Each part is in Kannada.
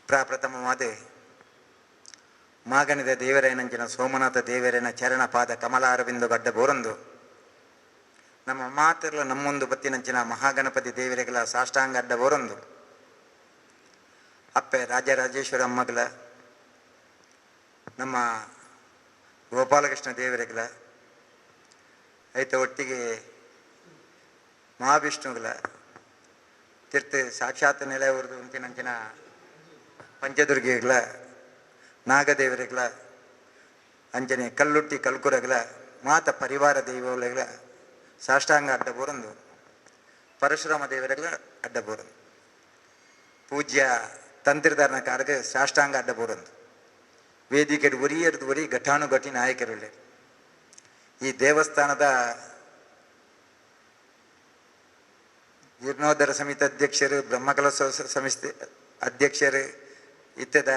ಪ್ರಪ್ರಥಮವಾದ ಮಾಗಣಿದ ದೇವರೇನಂಚಿನ ಸೋಮನಾಥ ದೇವರೇನ ಚರಣ ಪಾದ ಕಮಲಾರವಿಂದು ಗಡ್ಡ ಬೋರಂದು ನಮ್ಮ ಮಾತೆಲ್ಲ ನಮ್ಮೊಂದು ಬತ್ತಿನಂಚಿನ ಮಹಾಗಣಪತಿ ದೇವರಿಗಳ ಸಾಷ್ಟಾಂಗ ಅಡ್ಡ ಬೋರಂದು ಅಪ್ಪೆ ರಾಜರಾಜೇಶ್ವರ ಅಮ್ಮಗಳ ನಮ್ಮ ಗೋಪಾಲಕೃಷ್ಣ ದೇವರಿಗಳ ಐತ ಒಟ್ಟಿಗೆ ಮಹಾವಿಷ್ಣುಗಳ ತೀರ್ಥ ಸಾಕ್ಷಾತ್ ನೆಲೆಯವರದು ಅಂಚಿನಂಚಿನ ಪಂಚದುರ್ಗಿಗಳ ನಾಗದೇವರಿಗಳ ಅಂಜನೆ ಕಲ್ಲುಟ್ಟಿ ಕಲ್ಕುರಗಳ ಮಾತ ಪರಿವಾರ ದೈವಗಳ ಸಾಷ್ಟಾಂಗ ಅಡ್ಡ ಬೋರಂದು ಪರಶುರಾಮ ದೇವರಿಗಳ ಅಡ್ಡ ಬೋರಂದು ಪೂಜ್ಯ ತಂತ್ರಿಧಾರಣ ಕಾರ್ಗೆ ಸಾಷ್ಟಾಂಗ ಅಡ್ಡ ಬೋರಂದು ವೇದಿಕೆ ಒರಿಯರ್ದು ಒರಿ ಘಟಾನುಘಟಿ ನಾಯಕರುಳ್ಳೆ ಈ ದೇವಸ್ಥಾನದ ಜೀರ್ಣೋದ್ಧಾರ ಸಮಿತಿ ಅಧ್ಯಕ್ಷರು ಬ್ರಹ್ಮಕಲಶೋತ್ಸವ ಸಮಿತಿ ಅಧ್ಯಕ್ಷರು ಇತ್ಯದ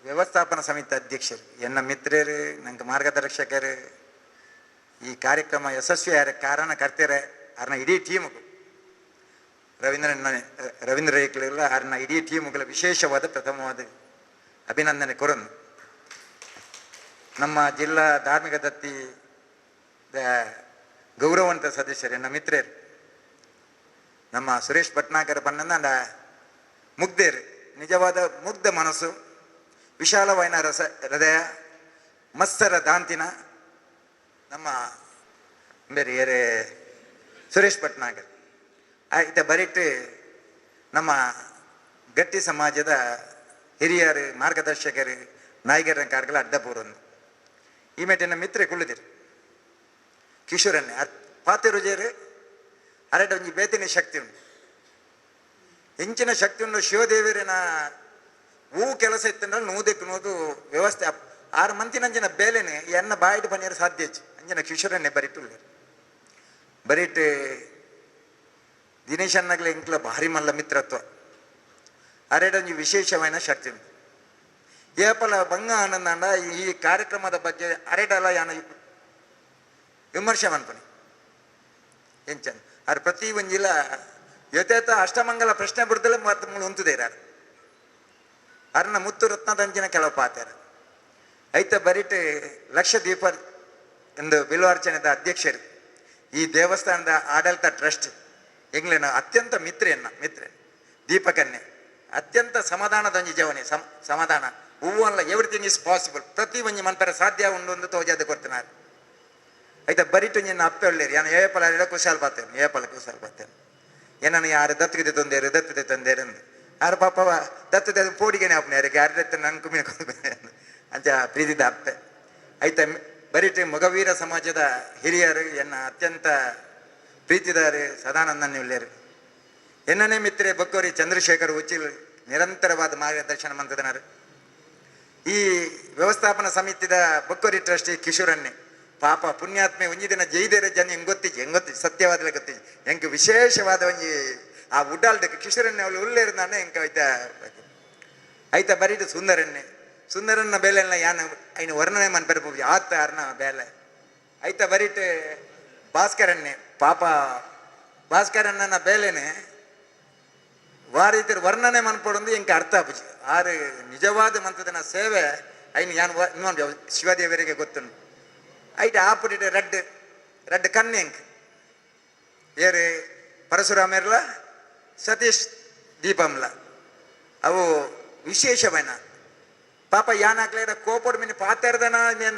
ವ್ಯವಸ್ಥಾಪನಾ ಸಮಿತಿ ಅಧ್ಯಕ್ಷರು ಎನ್ನ ಮಿತ್ರರು ನಂಗೆ ಮಾರ್ಗದರ್ಶಕರು ಈ ಕಾರ್ಯಕ್ರಮ ಯಶಸ್ವಿ ಕಾರಣಕರ್ತರ ಅವ್ರನ್ನ ಇಡೀ ಟೀಮುಗಳು ರವೀಂದ್ರ ಏಕಲೆಲ್ಲ ಅವ್ರನ್ನ ಇಡೀ ಟೀಮುಗಳ ವಿಶೇಷವಾದ ಪ್ರಥಮವಾದ ಅಭಿನಂದನೆ ಕೊರನು ನಮ್ಮ ಜಿಲ್ಲಾ ಧಾರ್ಮಿಕ ದತ್ತಿ ಗೌರವಂತ ಸದಸ್ಯರು ಎನ್ನ ಮಿತ್ರರು ನಮ್ಮ ಸುರೇಶ್ ಭಟ್ನಾಗರ್ ಬಣ್ಣನ ಮುಗ್ಧರು ನಿಜವಾದ ಮುಗ್ಧ ಮನಸ್ಸು ವಿಶಾಲವಾದ ಹೃದಯ ಮತ್ಸರ ದಾಂತಿನ ನಮ್ಮ ಬೇರೆ ಏರೆ ಸುರೇಶ್ ಭಟ್ನಾಗರ್ ಆಯ್ತ ಬರಿಟ್ಟು ನಮ್ಮ ಗಟ್ಟಿ ಸಮಾಜದ ಹಿರಿಯರು ಮಾರ್ಗದರ್ಶಕರು ನಾಯಕರ ಕಾರ್ಗಳ ಅಡ್ಡ ಬೋರೊಂದು ಈ ಮೇಟಿನ ಮಿತ್ರ ಕುಳ್ಳಿದಿರು ಕಿಶೋರನ್ನೇ ಪಾತೆ ರುಜೇರು ಅರಟ ಒಂಜಿ ಬೇತಿನ ಶಕ್ತಿ ಉಂಟು ಹೆಂಚಿನ ಶಕ್ತಿ ಉಂಟು ಶಿವದೇವರಿನ ಹೂ ಕೆಲಸ ಇತ್ತಂದ್ರೆ ನೂದಕ್ಕೆ ನೂದು ವ್ಯವಸ್ಥೆ 6 ಮಂತಿನಂಚಿನ ಬೇಲೆನೆ ಎನ್ನ ಬಾಯಿಡು ಪನಿಯರು ಸಾಧ್ಯ ಅಂಜನ ಕಿಶೋರನ್ನೇ ಬರಿಟ್ಟು ಬರಿಟ್ಟು ದಿನೇಶ್ ಅನ್ನಗ್ಲ ಇಂಕ್ಲ ಭಾರಿ ಮಲ್ಲ ಮಿತ್ರತ್ವ ಅರೆಡ ಒಂಜಿ ವಿಶೇಷವಾದ ಶಕ್ತಿ ಉಂಟು ಏಪಲ ಬಂಗ ಆನಂದ ಈ ಕಾರ್ಯಕ್ರಮದ ಬಗ್ಗೆ ಅರೆಡಲ ಯಾನ ವಿಮರ್ಶೆ ಮಾಡ್ಕೊನಿ ಎಂಚನ್ ಅವ್ರು ಪ್ರತಿ ಒಂಜಿಲ ಯಥೇತ ಅಷ್ಟಮಂಗಲ ಪ್ರಶ್ನೆ ಬಿಡ್ದಲೆ ಮತ್ತೆ ಹೊಂತದೇರ ಅರ್ನ ಮುತ್ತು ರತ್ನದಂಚಿನ ಕೆಲವು ಪಾತಾರ ಐತ ಬರಿಟ್ ಲಕ್ಷ ದೀಪ ಎಂದು ಬಿಲ್ವಾರ್ಚನೆದ ಅಧ್ಯಕ್ಷರು ಈ ದೇವಸ್ಥಾನದ ಆಡಳಿತ ಟ್ರಸ್ಟ್ ಎಂಗ್ಲಿನ ಅತ್ಯಂತ ಮಿತ್ರೆ ದೀಪಕನ್ನೇ ಅತ್ಯಂತ ಸಮಾಧಾನದೊಂಜಿ ಜವನಿ ಸಮಾಧಾನ ಹೂವಲ್ಲ ಎವ್ರಿಥಿಂಗ್ ಇಸ್ ಪಾಸಿಬಲ್ ಪ್ರತಿ ಒಂಜಿ ಮನ್ಪರ ಸಾಧ್ಯ ಉಂಡು ಒಂದು ತೋಜಾದ ಕೊಡ್ತಿನಾರು ಐತ ಬರಿಟು ನಿನ್ನ ಅಪ್ಪೆ ಒಳ್ಳೇರಿ ನಾನು ಏಪಲ ಕುಶಾಲ್ ಪಾತೇನೆ ಏನನ್ನು ಯಾರು ದತ್ತಿಗೆ ತಂದೇರು ಅಂದು ಯಾರು ಪಾಪ ದತ್ತದ ಪೋಡಿಗೆನೆ ಅಪ್ಪನೆ ಯಾರಿಗೆ ಯಾರು ದತ್ತ ನಂಗೆ ಕುಮಿನ ಅಂತ ಪ್ರೀತಿದ ಅಪ್ಪೆ ಐತ ಬರಿಟು ಮೊಗವೀರ ಸಮಾಜದ ಹಿರಿಯರು ಎನ್ನ ಅತ್ಯಂತ ಪ್ರೀತಿದಾರು ಸದಾನಂದನೇ ಒಳ್ಳೆಯರು ಎನ್ನನೇ ಮಿತ್ರೆ ಬಕ್ಕೋರಿ ಚಂದ್ರಶೇಖರ್ ಉಚ್ಚಿಲ್ ನಿರಂತರವಾದ ಮಾರ್ಗದರ್ಶನ ಮಂತದನರು ಈ ವ್ಯವಸ್ಥಾಪನಾ ಸಮಿತಿದ ಬಕ್ಕೋರಿ ಟ್ರಸ್ಟಿ ಕಿಶೋರನ್ನೇ ಪಾಪ ಪುಣ್ಯಾತ್ಮೆ ಒಂಜಿ ದಿನ ಜೈದೇರ ಜನ ಹೆಂಗೆ ಗೊತ್ತಿಜ್ಜಿ ಸತ್ಯವಾದಲೆ ಗೊತ್ತಿಜ್ಜಿ ಹೆಂಗೆ ವಿಶೇಷವಾದ ಒಂಜಿ ಆ ಉಡ್ಡಾಲ್ದಕ್ಕೆ ಕಿಶೋರನ್ನೇ ಅವಳು ಉಳ್ಳೇರ್ದಾನೆ ಹೆಂಗೆ ಐತ ಬರೀಟು ಸುಂದರನ್ನ ಬೇಲೆಲ್ಲ ಯಾನು ಐನು ವರ್ಣನೆ ಮನ್ಪೆರಬಹುದು ಆತ ಅರ್ನ ಬೇಲೆ ಐತ ಬರೀಟು ಭಾಸ್ಕರನ್ನೇ ಪಾಪ ಭಾಸ್ಕರನ್ನ ಬೇಲೆನೆ ವಾರೀತಿರು ವರ್ಣನೆ ಮನ್ಪಡೊಂದು ಹೆಂಗೆ ಅರ್ಥ ಆಪುಜಿ ಆರು ನಿಜವಾದ ಮಂತದನ ಸೇವೆ ಐನು ಯಾನು ಇನ್ನೊಂದು ಶಿವದೇವರಿಗೆ ಗೊತ್ತುಂಟು ಐಟ ಆಪುಡಿಟ್ಟು ರಡ್ಡ್ ಕನ್ನೆಂಕ್ ಏರು ಪರಶುರಾಮೇರ್ಲ ಸತೀಶ್ ದೀಪಂಲ ಅವು ವಿಶೇಷವೈನ ಪಾಪ ಯಾನಾಕ್ಲೇರ ಕೋಪಡ್ ಮಿನಿ ಪಾತೆರ್ದನ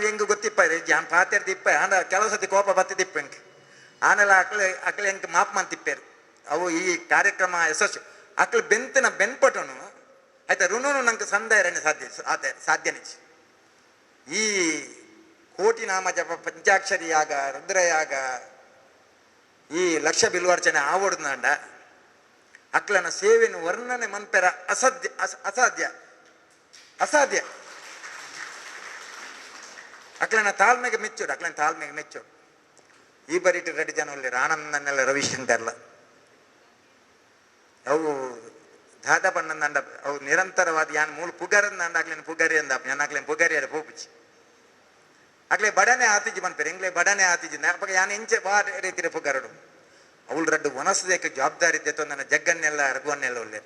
ಹೆಂಗೆ ಗೊತ್ತಿಪ್ಪ ಯಾನ್ ಪಾತೆರ್ದಿಪ್ಪ ಆಂಡ ಕೆಲವು ಸತಿ ಕೋಪ ಬತ್ತಿದಿಪ್ಪ ಹೆಂಗೆ ಆನೆಲ್ಲ ಅಕ್ಲೆ ಹೆಂಗೆ ಮಾಪ್ ಮಂತಿಪ್ಪೇರು ಅವು ಈ ಕಾರ್ಯಕ್ರಮ ಯಶಸ್ಸು ಅಕ್ಲೆ ಬೆಂತಿನ ಬೆನ್ಪಟನು ಆಯ್ತಾ ಋಣನು ನಂಗೆ ಸಂದಾಯರನೆ ಸಾಧ್ಯನಿಚ್ ಈ ಕೋಟಿ ನಾಮ ಜಪ ಪಂಚಾಕ್ಷರಿ ಯಾಗ ರುದ್ರಯಾಗ ಈ ಲಕ್ಷ ಬಿಲ್ವಾರ್ಚನೆ ಆವಡ್ದಂಡ ಅಕ್ಲನ ಸೇವೆಯನ್ನು ವರ್ಣನೆ ಮನ್ಪೆರ ಅಸಾಧ್ಯ ಅಕ್ಲನ ತಾಳ್ಮೆಗೆ ಮೆಚ್ಚೋಡು ಈ ಬರಿಟ್ಟು ರೆಡಿ ಜನ ಒಳ್ಳೆ ಆನಂದನ್ನೆಲ್ಲ ರವಿಶಂಕರ್ಲ ಅವು ದಾದ ಬಣ್ಣಂದ ಅವು ನಿರಂತರವಾದ ಯಾನ್ ಮೂಲ ಪುಗಾರಂದ ಅಕ್ಲೇನು ಪುಗಾರಿ ಅಂದ ನಾನು ಅಕ್ಲೇನು ಪುಗಾರಿ ಅದ ಪೋಪಿಚ್ಚಿ ಅಕ್ಲೆ ಬಡನೆ ಆತಿಜಿ ಮನ್ಪೇರು ಎಂಗ್ಲೆ ಬಡನೆ ಆತಿಜಿ ಅಪ್ಪ ಯಾನ್ ಎಂಚೆ ಬಾ ರೀತಿಯ ಪುಗಾರಡು ಅವಳು ರಡ್ಡು ಒನಸದೇಕ ಜವಾಬ್ದಾರಿ ಇದ್ದೆ ನನ್ನ ಜಗ್ಗನ್ನೆಲ್ಲ ರಘುವನ್ನೆಲ್ಲ ಒಳ್ಳೆ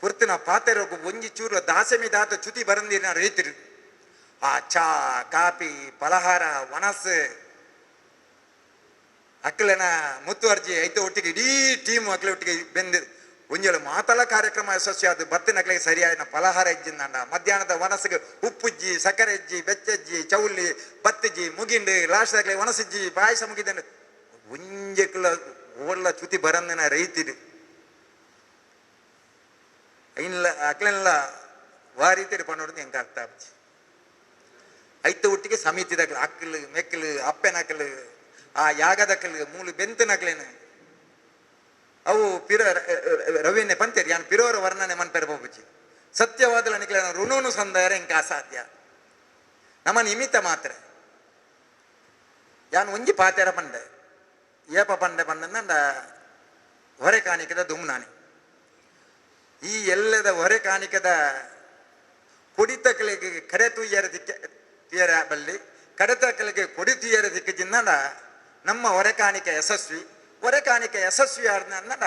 ಪುರ್ತಿನ ಪಾತೆರೋಗು ಒಂಜಿ ಚೂರು ದಾಸಮಿ ದಾತ ಚ್ಯುತಿ ಬರಂದಿನ ರೈತರು ಆ ಚಾ ಕಾಫಿ ಫಲಹಾರ ವನಸ್ ಅಕ್ಕಲನ ಮುತ್ತುವರ್ಜಿ ಐತ ಒಟ್ಟಿಗೆ ಇಡೀ ಟೀಮ್ ಅಕ್ಲ ಒಟ್ಟಿಗೆ ಬೆಂದು ಒಂಜೇಳು ಮಾತಲ ಕಾರ್ಯಕ್ರಮ ಯಶಸ್ವಿ ಆದ ಬತ್ತಿನಕ್ಲಿಗೆ ಸರಿಯಾದ ಫಲಹಾರ ಇಜ್ಜಿಂದ ಮಧ್ಯಾಹ್ನದ ವನಸ್ಸಿಗೆ ಉಪ್ಪುಜ್ಜಿ ಸಕ್ಕರೆ ಇಜ್ಜಿ ಬೆಚ್ಚಜ್ಜಿ ಚೌಲಿ ಬತ್ತಿಜ್ಜಿ ಮುಗಿಂಡು ಲಾಸ್ಟ್ದಾಗ್ಲಿ ವನಸಿಜ್ಜಿ ಪಾಯಸ ಮುಗಿದ ಒಂಜೆಕ್ಲ ಓಡ್ಲ ಚ್ಯುತಿ ಬರಂದಿನ ರೈತಿರು ಇಲ್ಲ ಅಕ್ಲೆಲ್ಲ ವಾರೀತಿರು ಪಣ್ಣೋಡು ಎಂಕ ಅರ್ಥ ಆಪ್ಚಿ ಐತ ಒಟ್ಟಿಗೆ ಸಮಿತಿದಾಗ್ಲ ಅಕ್ಕಲು ಮೆಕ್ಕಲು ಅಪ್ಪೆನಕ್ಕಲು ಆ ಯಾಗದಕ್ಕಲು ಮೂಲು ಬೆಂತನಕ್ಲೇನು ಅವು ಪಿರ ರವಿಯನ್ನೇ ಪಂತೇರಿ ಯಾನು ಪಿರೋರ ವರ್ಣನೆ ಮನ್ಪೆರ ಬೋಪುಜಿ ಸತ್ಯವಾದಲ ನಿಕ್ಲ ಋಣನು ಸಂದಾರ ಎಂಕ ಅಸಾಧ್ಯ ನಮ್ಮ ನಿಮಿತ್ತ ಮಾತ್ರ ಯಾನು ಒಂಜಿ ಪಾತೆರ ಪಂಡೆ ಏಪ ಪಂಡೆ ಪಂಡ ಹೊರೆ ಕಾಣಿಕದ ದುಮ್ನಾನಿ ಈ ಎಲ್ಲದ ಹೊರೆ ಕಾಣಿಕದ ಕೊಡಿತಕ್ಕಲಿಗೆ ಕಡೆ ತುಯ್ಯರ ತೀಯರ ಬಲ್ಲಿ ಕಡೆತಕ್ಕಲಿಗೆ ಕೊಡಿ ತುಯ್ಯರ ದಿಕ್ಕಿಂದ ನಮ್ಮ ಹೊರೆ ಕಾಣಿಕೆ ಯಶಸ್ವಿ ಹೊರೆ ಕಾಣಿಕೆ ಯಶಸ್ವಿ ಆದ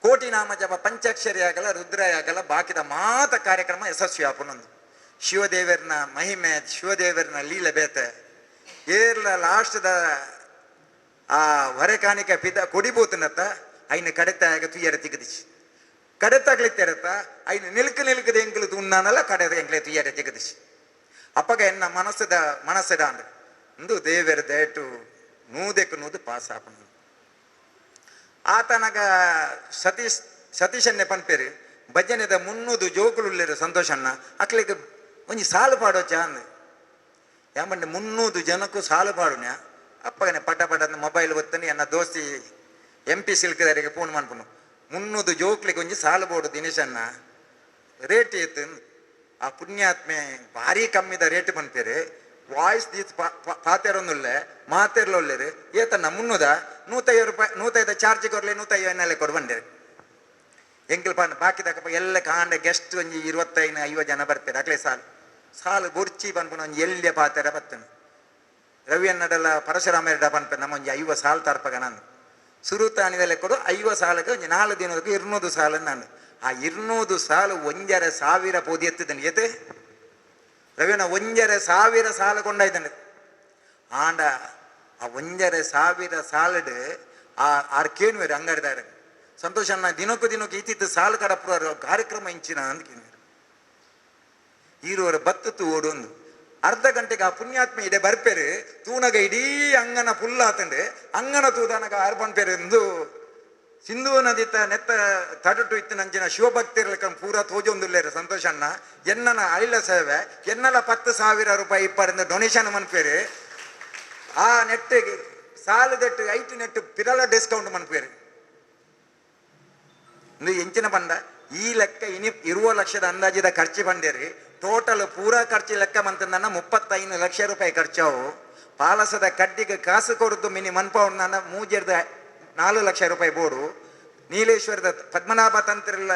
ಕೋಟಿ ನಾಮ ಜಪ ಪಂಚಾಕ್ಷರಿ ಆಗಲ್ಲ ರುದ್ರ ಆಗಲ್ಲ ಬಾಕಿದ ಮಾತ ಕಾರ್ಯಕ್ರಮ ಯಶಸ್ವಿ ಆಪನೊಂದು ಶಿವದೇವರನ ಮಹಿಮೆ ಶಿವದೇವರನ ಲೀಲೆ ಬೇತೆ ಏರ್ಲ ಲಾಸ್ಟ್ದ ಆ ಹೊರೆ ಕಾಣಿಕೆ ಪಿದ ಕೊಡಿಬೋತನತ್ತ ಐನ ಕಡೆತಾಗ ತುಯ್ಯರ ತಿಗದಿಸಿ ಕಡೆತಾಗ್ಲಿತ್ತರತ್ತ ಐನು ನಿಲ್ಕದ ಎಂಕಲು ತುಣ್ಣಾನಲ್ಲ ಕಡೆದ ಎಂಕ್ಲೆ ತುಯ್ಯರ ತಿಗದಿಸಿ ಅಪ್ಪಗ ಎನ್ನ ಮನಸ್ಸದ ಇಂದು ದೇವರ ದಯಟು ನೂದೆಕ್ಕು ನೂದು ಪಾಸ್ ಆಪನ ಆತನಗ ಸತೀಶನ್ನೇ ಪನ್ಪೇರು ಭಜನೆದ 300 ಜೋಕುಲು ಸಂತೋಷನ್ನ ಅಕ್ಲಿಗೆ ಒಂಜಿ ಸಾಲು ಪಾಡೋಚ ಅಂದ್ ಯಾಮಂಡೆ 300 ಜನಕ್ಕೂ ಸಾಲು ಪಾಡುನ್ಯಾ ಅಪ್ಪಗನೆ ಪಟ ಮೊಬೈಲ್ ಒತ್ತನಿ ಎನ್ನ ದೋಸ್ತಿ MP ಸಿಲ್ಕದರಿಗೆ ಫೋನ್ ಮಾಡ್ಪುನು 300 ಜೋಕ್ಲಿಗೆ ಒಂಜಿ ಸಾಲು ಬೋಡು ದಿನೇಶನ್ನ ರೇಟ್ ಏತು ಆ ಪುಣ್ಯಾತ್ಮೆ ಭಾರಿ ಕಮ್ಮಿದ ರೇಟ್ ಪನ್ಪೇರು ವಾಯ್ಸ್ ದೀತ್ ಪಾತೆರೊಂದುಲ್ಲೆ ಮಾತೆರ್ಲೊಲ್ಲೆರು ಏತನ್ನ 150 ರೂಪಾಯಿ 150 ಚಾರ್ಜ್ ಕೊರ್ಲೆ 150 ಎಣ್ಣೆಲೆ ಕೊಡು ಬಂದೆ ಎಂಕಲ್ ಪಂಡ ಬಾಕಿದಕ್ಕ ಎಲ್ಲ ಕಾಂಡೆ ಗೆಸ್ಟ್ ಒಂಜಿ 25-50 ಜನ ಬರ್ತಾರೆ ಅಕ್ಲೆ ಸಾಲು ಬುರ್ಚಿ ಪನ್ಪುನ ಒಂಜಿ ಎಲ್ಯ ಪಾತೆರ ಬತ್ತನು ರವಿಯನ್ನಡಲ್ಲ ಪರಶುರಾಮೇರಡ ಪನ್ಪೆ ನಮ್ಮ ಒಂಜಿ 50 ಸಾಲು ತರ್ಪಗ ನಾನು ಸುರುತಾಣಿದಲ್ಲೇ ಕೊಡು 50 ಸಾಲಿಗೆ ಒಂಜಿ 4 ದಿನಕ್ಕೆ 200 ಸಾಲು ನಾನು ಆ 200 ಸಾಲು 1,500 ಪೋದಿ ಎತ್ತಿದ್ದಾನೆ ಏತೆ ರವಿಯನ್ನ 1,500 ಸಾಲು ಕೊಂಡಾಯ್ತಾನೆ ಆಂಡ ಆ 1,500 ಸಾಲಡ್ ಆರ್ ಕೇಳುವರು ಅಂಗಡಿದಾರೆ ಸಂತೋಷನ್ನ ದಿನಕ್ಕೂ ಈತಿತ್ತು ಸಾಲು ಕಡಪುರ ಕಾರ್ಯಕ್ರಮ ಇಂಚಿನ ಅಂತ ಕೇಳುವರು ಈರುವರ ಬತ್ತತ್ತು ಓಡೊಂದು ಅರ್ಧ ಗಂಟೆಗೆ ಆ ಪುಣ್ಯಾತ್ಮ ಇದೆ ಬರ್ಪೇರು ತೂನಗ ಇಡೀ ಅಂಗನ ಫುಲ್ ಆತಂಡು ಅಂಗನ ತೂದನಗ ಅರ್ಬನ್ ಪೇರು ಎಂದು ಸಿಂಧೂ ನದಿತ ನೆತ್ತ ತಡಟು ಇತ್ತು ನಂಚಿನ ಶಿವಭಕ್ತಿರ್ಲಿಕ್ಕ ಪೂರ ತೋಜೊಂದುಲ್ಲೇರು ಸಂತೋಷಣ್ಣ ಎನ್ನನ ಅಳಿಲ ಸೇವೆ ಎನ್ನಲ 10,000 ರೂಪಾಯಿ ಇಪ್ಪರಿಂದ ಡೊನೇಷನ್ ಮನ್ಪೇರು ಆ ನೆಟ್ಟಿಗೆ ಸಾಲು ದಟ್ಟು 8 ನೆಟ್ಟು ಪಿರಲ ಡಿಸ್ಕೌಂಟ್ ಮನ್ಪೇರು ಇಂದು ಎಂಚಿನ ಪಂಡ ಈ ಲೆಕ್ಕ ಇರುವ ಲಕ್ಷದ ಅಂದಾಜಿದ ಖರ್ಚು ಬಂದೇರಿ ಟೋಟಲ್ ಪೂರಾ ಖರ್ಚು ಲೆಕ್ಕ ಮಂತಂದನ್ನ 35 ಲಕ್ಷ ರೂಪಾಯಿ ಖರ್ಚಾವು ಪಾಲಸದ ಕಡ್ಡಿಗೆ ಕಾಸು ಕೊಡುದು ಮಿನಿ ಮನ್ಪವನ್ನ 4 ಲಕ್ಷ ರೂಪಾಯಿ ಬೋಡು ನೀಲೇಶ್ವರದ ಪದ್ಮನಾಭ ತಂತ್ರಲ್ಲ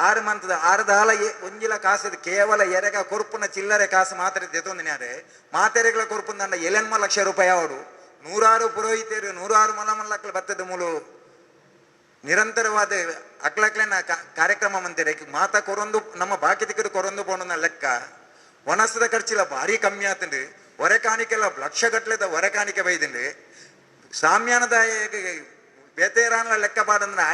6 ಮಂತದ 6 ದಾಲ ಒಂಜಿಲ ಕಾಸದ ಕೇವಲ ಎರೆಗ ಕೊರ್ಪುನ ಚಿಲ್ಲರೆ ಕಾಸು ಮಾತ್ರ ತೆತ್ತೊಂದಿನಾರೆ ಮಾತೆರೆಗಳ ಕೊರ್ಪುಂದ 7 ಲಕ್ಷ ರೂಪಾಯಿ ಅವಡು 100 ಪುರೋಹಿತರು 100 ಮಲಮಲ್ಲಕ್ಕಲು ಬತ್ತದ ಮೂಲು ನಿರಂತರವಾದ ಅಕ್ಲಕ್ಲೆನ ಕಾರ್ಯಕ್ರಮ ಮಂದಿರ ಮಾತಾ ಕೊರೊಂದು ನಮ್ಮ ಬಾಕಿ ತಿಕ್ಕದು ಕೊರೊಂದು ಪೋಣ ಲೆಕ್ಕ ವನಸದ ಖರ್ಚಿಲ್ಲ ಭಾರಿ ಕಮ್ಮಿ ಆತಂಡು ಹೊರೆ ಕಾಣಿಕೆಲ್ಲ ಲಕ್ಷ ಗಟ್ಲೆದ ಹೊರೆ ಕಾಣಿಕೆ ಬೈದಂಡು ಸಾಮ್ಯಾನದ ಬೇತೇರಾನ ಲೆಕ್ಕ ಪಾಡಂದ್ರೆ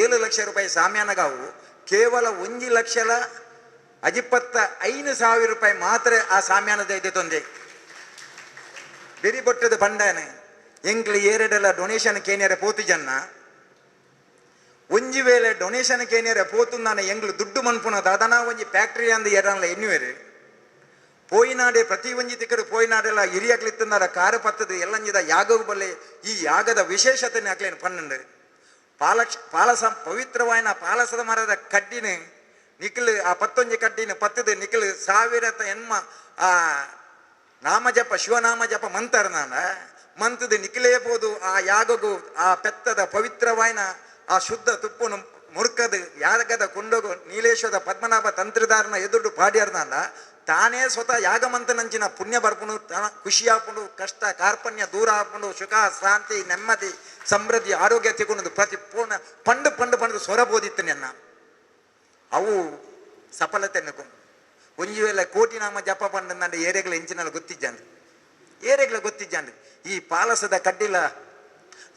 7 ಲಕ್ಷ ರೂಪಾಯಿ ಸಾಮ್ಯಾನಗಾವು ಕೇವಲ 1,25,000 ರೂಪಾಯಿ ಮಾತ್ರ ಆ ಸಾಮ್ಯಾನದ ಇದೆ ತೊಂದೆ ಬೆರಿ ಬೊಟ್ಟದ ಬಂಡಾನೆ ಎಂಕ್ಲು ಏರೆಡೆಲ್ಲ ಡೊನೇಷನ್ ಕೇನ್ಯಾರ ಪೋತು ಜನ್ನ ಒಂಜಿ ವೇಳೆ ಡೊನೇಷನ್ ಕೇನ್ಯಾರ ಪೋತು ನಾನು ಎಂಗ್ಲು ದುಡ್ಡು ಮನ್ಪುನದ ಅದನ ಒಂಜಿ ಫ್ಯಾಕ್ಟ್ರಿ ಅಂದ್ ಎರಲ್ಲ ಎನ್ನುವೇರು ಪೋಯಿನಾಡೆ ಪ್ರತಿ ಒಂಜಿ ತಿಕ್ಕಡು ಪೋಯಿನಾಡೆಲ್ಲ ಹಿರಿಯಕ್ಲಿತ್ತಂದಾರ ಕಾರು ಪತ್ತದು ಎಲ್ಲಂಜಿದ ಯಾಗವು ಬಲ್ಲೆ ಈ ಯಾಗದ ವಿಶೇಷತೆ ಹಾಕ್ಲೇನು ಪನ್ನಂಡು ಪಾಲಸ ಪವಿತ್ರವಾಯಿನ ಪಾಲಸದ ಮರದ ಕಡ್ಡಿನ ನಿಖಿಲ್ ಆ 11 ಕಡ್ಡಿನ ಪತ್ತದು ನಿಖಿಲ್ 1000 ಎನ್ಮ ಆ ನಾಮ ಜಪ ಶಿವನಾಮ ಜಪ ಮಂತರ ನಾನ ಮಂತದು ನಿಖಿಲೇಬೋದು ಆ ಯಾಗಗೂ ಆ ಪೆತ್ತದ ಪವಿತ್ರವಾಯಿನ ಆ ಶುದ್ಧ ತುಪ್ಪನು ಮುರ್ಕದು ಯಾಗದ ಕೊಂಡೋಗು ನೀಲೇಶ್ವರದ ಪದ್ಮನಾಭ ತಂತ್ರಧಾರನ ಎದುರು ಪಾಡ್ಯಾರ್ದಾಂಡ ತಾನೇ ಸ್ವತಃ ಯಾಗಮಂತನಂಚಿನ ಪುಣ್ಯ ಬರ್ಪುಂಡು ಖುಷಿ ಹಾಕೊಂಡು ಕಷ್ಟ ಕಾರ್ಪಣ್ಯ ದೂರ ಹಾಕೊಂಡು ಸುಖ ಶಾಂತಿ ನೆಮ್ಮದಿ ಸಮೃದ್ಧಿ ಆರೋಗ್ಯ ತಿಗೊಂಡು ಪ್ರತಿ ಪೂರ್ಣ ಪಂಡು ಸ್ವರ ಬೋದಿತ್ತು ನನ್ನ ಅವು ಸಫಲತೆ ಎನ್ನುಕೊಂಡು ಒಂಜಿ ವೇಳೆ ಕೋಟಿ ನಾಮ ಜಪ ಪಂಡಂದಂಡ ಏರೆಗಳ ಎಂಚಿನಲ್ಲ ಗೊತ್ತಿಜ್ಜಾಂದು ಏರೆಗಳ ಗೊತ್ತಿಜ್ಜಾಂದು ಈ ಪಾಲಸದ ಕಡ್ಡಿಲ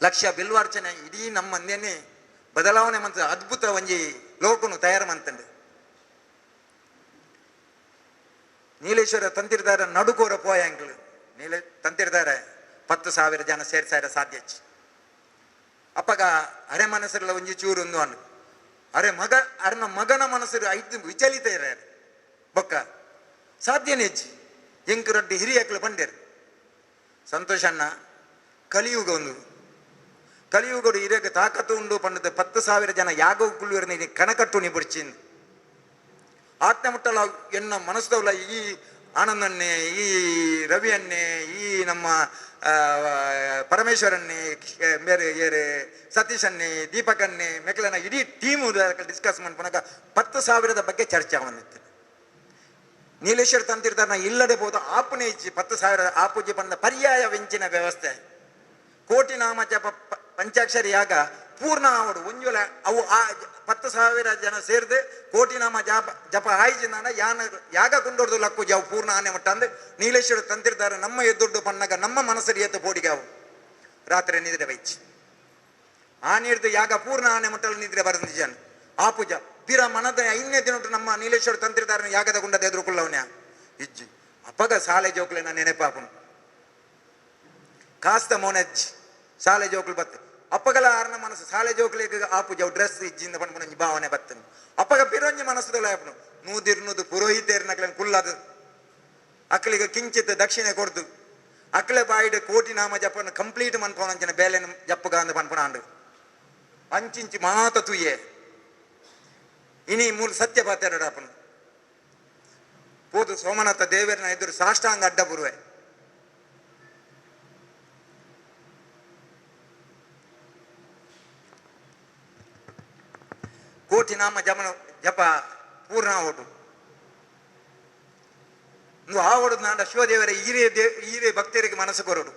ಲಕ್ಷ ಬಿಲ್ವಾರ್ಚನೆ ಇಡೀ ನಮ್ಮ ಮಂದೇನೆ ಬದಲಾವಣೆ ಮಂತ ಅದ್ಭುತ ಒಂಜಿ ಲೋಕನು ತಯಾರು ಮಂತಂಡು ನೀಲೇಶ್ವರ ತಂತಿರ್ದಾರ ನಡುಕೋರ ಪೋಯಾಂಗ್ಲು ತಂತಿರ್ದಾರ 10,000 ಜನ ಸೇರ್ಸಾರ ಸಾಧ್ಯಚ್ಚಿ ಅಪ್ಪಗ ಅರೆ ಮನಸ್ಸರೆಲ್ಲ ಒಂಜಿ ಚೂರು ಒಂದು ಅನ್ನು ಅರೆನ ಮಗನ ಮನಸ್ಸರು ಐದು ವಿಚಲಿತ ಇರ್ಯಾರು ಬೊಕ್ಕ ಸಾಧ್ಯನೇ ಹೆಚ್ಚಿ ಎಂಕು ರೊಡ್ಡಿ ಹಿರಿಯಕ್ಕಲು ಬಂಡೇರು ಸಂತೋಷ ಅಣ್ಣ ಕಲಿಯುಗಡು ಹಿರಿಯಕ್ಕೆ ತಾಕತ್ತು ಉಂಡು ಪಂಡದ 10,000 ಜನ ಯಾಗೋ ಕುಳ್ಳುವರ್ನ ಕಣಕಟ್ಟು ನೀ ಬಿಡ್ಚಿಂದು ಆತ್ಮ ಮುಟ್ಟಲ ಎನ್ನ ಮನಸ್ಸವಲ್ಲ ಈ ಆನಂದನ್ನೇ ಈ ರವಿಯನ್ನೇ ಈ ನಮ್ಮ ಪರಮೇಶ್ವರನ್ನೇ ಬೇರೆ ಏರೆ ಸತೀಶನ್ನೇ ದೀಪಕನ್ನೇ ಮೆಕ್ಲನ ಇಡೀ ಟೀಮು ಡಿಸ್ಕಸ್ ಮಾಡ್ಕೊಳಕ 10,000 ಬಗ್ಗೆ ಚರ್ಚೆ ಬಂದಿತ್ತು ನೀಲೇಶ್ವರ ತಂತಿರ್ತಾರ ಇಲ್ಲದೆ ಬೋದು ಆಪುನೇ ಇಚ್ಚಿ 10,000 ಆಪುಜಿ ಬಂದ ಪರ್ಯಾಯ ವೆಂಚಿನ ವ್ಯವಸ್ಥೆ ಕೋಟಿ ನಾಮ ಜಪ ಪಂಚಾಕ್ಷರಿ ಯಾಗ ಪೂರ್ಣ ಆವಡು ಒಂಜುಲ ಅವು 10,000 ಜನ ಸೇರಿದು ಕೋಟಿ ನಾಮ ಜಪ ಆಯ್ಜಿಂದ ಯಾಗ ಕೊಂಡೊಡ್ದು ಲಕ್ಕು ಜಾವು ಪೂರ್ಣ ಆನೆ ಮಟ್ಟ ಅಂದ್ರೆ ನೀಲೇಶ್ವರ ತಂತಿರ್ತಾರೆ ನಮ್ಮ ಎದ್ದುಡ್ಡು ಪಣ್ಣಗ ನಮ್ಮ ಮನಸ್ಸರಿ ಎತ್ತು ಪೋಡಿಗಾವು ರಾತ್ರಿ ನಿದ್ರೆ ಬೈಚಿ ಆ ನೀರ್ದು ಯಾಗ ಪೂರ್ಣ ಆನೆ ಮಟ್ಟಲ್ಲಿ ನಿದ್ರೆ ಬರೆದ ಜನ ಆ ಪೂಜಾ ಬೀರ ಮನದ 5ನೇ ದಿನ ನಮ್ಮ ನೀಲೇಶ್ವರ ತಂತಿರ್ತಾರೆ ಯಾಗದ ಗುಂಡದ ಎದುರುಕೊಳ್ಳವನ್ಯ ಇಜ್ಜಿ ಅಪ್ಪಗ ಸಾಲೆ ಜೋಕ್ಲೆ ನಾನು ನೆನಪಾಪನು ಕಾಸ್ತ ಮೋನಜ್ಜಿ ಶಾಲೆ ಜೋಕ್ಲು ಬತ್ತ ಅಪ್ಪಗಲ ಆರ್ನ ಮನಸ್ಸು ಶಾಲೆ ಜೋಕ್ಲಿಗೆ ಆಪು ಜವ್ ಡ್ರೆಸ್ ಇಜ್ಜಿಂದ ಪಂಡ್ಪುಣಿ ಭಾವನೆ ಬತ್ತನು ಅಪ್ಪಗ ಪಿರೊಂಜಿ ಮನಸ್ಸುದಲ್ಲ ಆಪನು ನೂದಿರ್ನುದು ಪುರೋಹಿತೇರ್ನಕ್ಲೇನು ಕುಲ್ಲದು ಅಕ್ಕಳಿಗೆ ಕಿಂಚಿತ್ ದಕ್ಷಿಣೆ ಕೊಡ್ದು ಅಕ್ಕಳೆ ಬಾಯಿಡ್ ಕೋಟಿ ನಾಮ ಜಪನ ಕಂಪ್ಲೀಟ್ ಮನ್ಪೋನಂಚಿನ ಬೇಲೆನ ಜಪ್ಪಗ ಅಂದ ಪಂಡ್ಪುಣಾಂಡು ಅಂಚಿಂಚಿ ಮಾತ ತುಯ್ಯೆ ಇನಿ ಮೂಲ ಸತ್ಯ ಪಾತೆರಡಪ್ಪನು ಪೋದು ಸೋಮನಾಥ ದೇವರನ ಎದುರು ಸಾಷ್ಟಾಂಗ ಅಡ್ಡ ಬರುವೆ ಕೋಟಿ ನಾಮ ಜಪ ಪೂರ್ಣ ಓಡು ಆ ಓಡುದು ನಾಡ ಶಿವದೇವರ ಈರೇ ಭಕ್ತರಿಗೆ ಮನಸ್ಸು ಕೊರಡು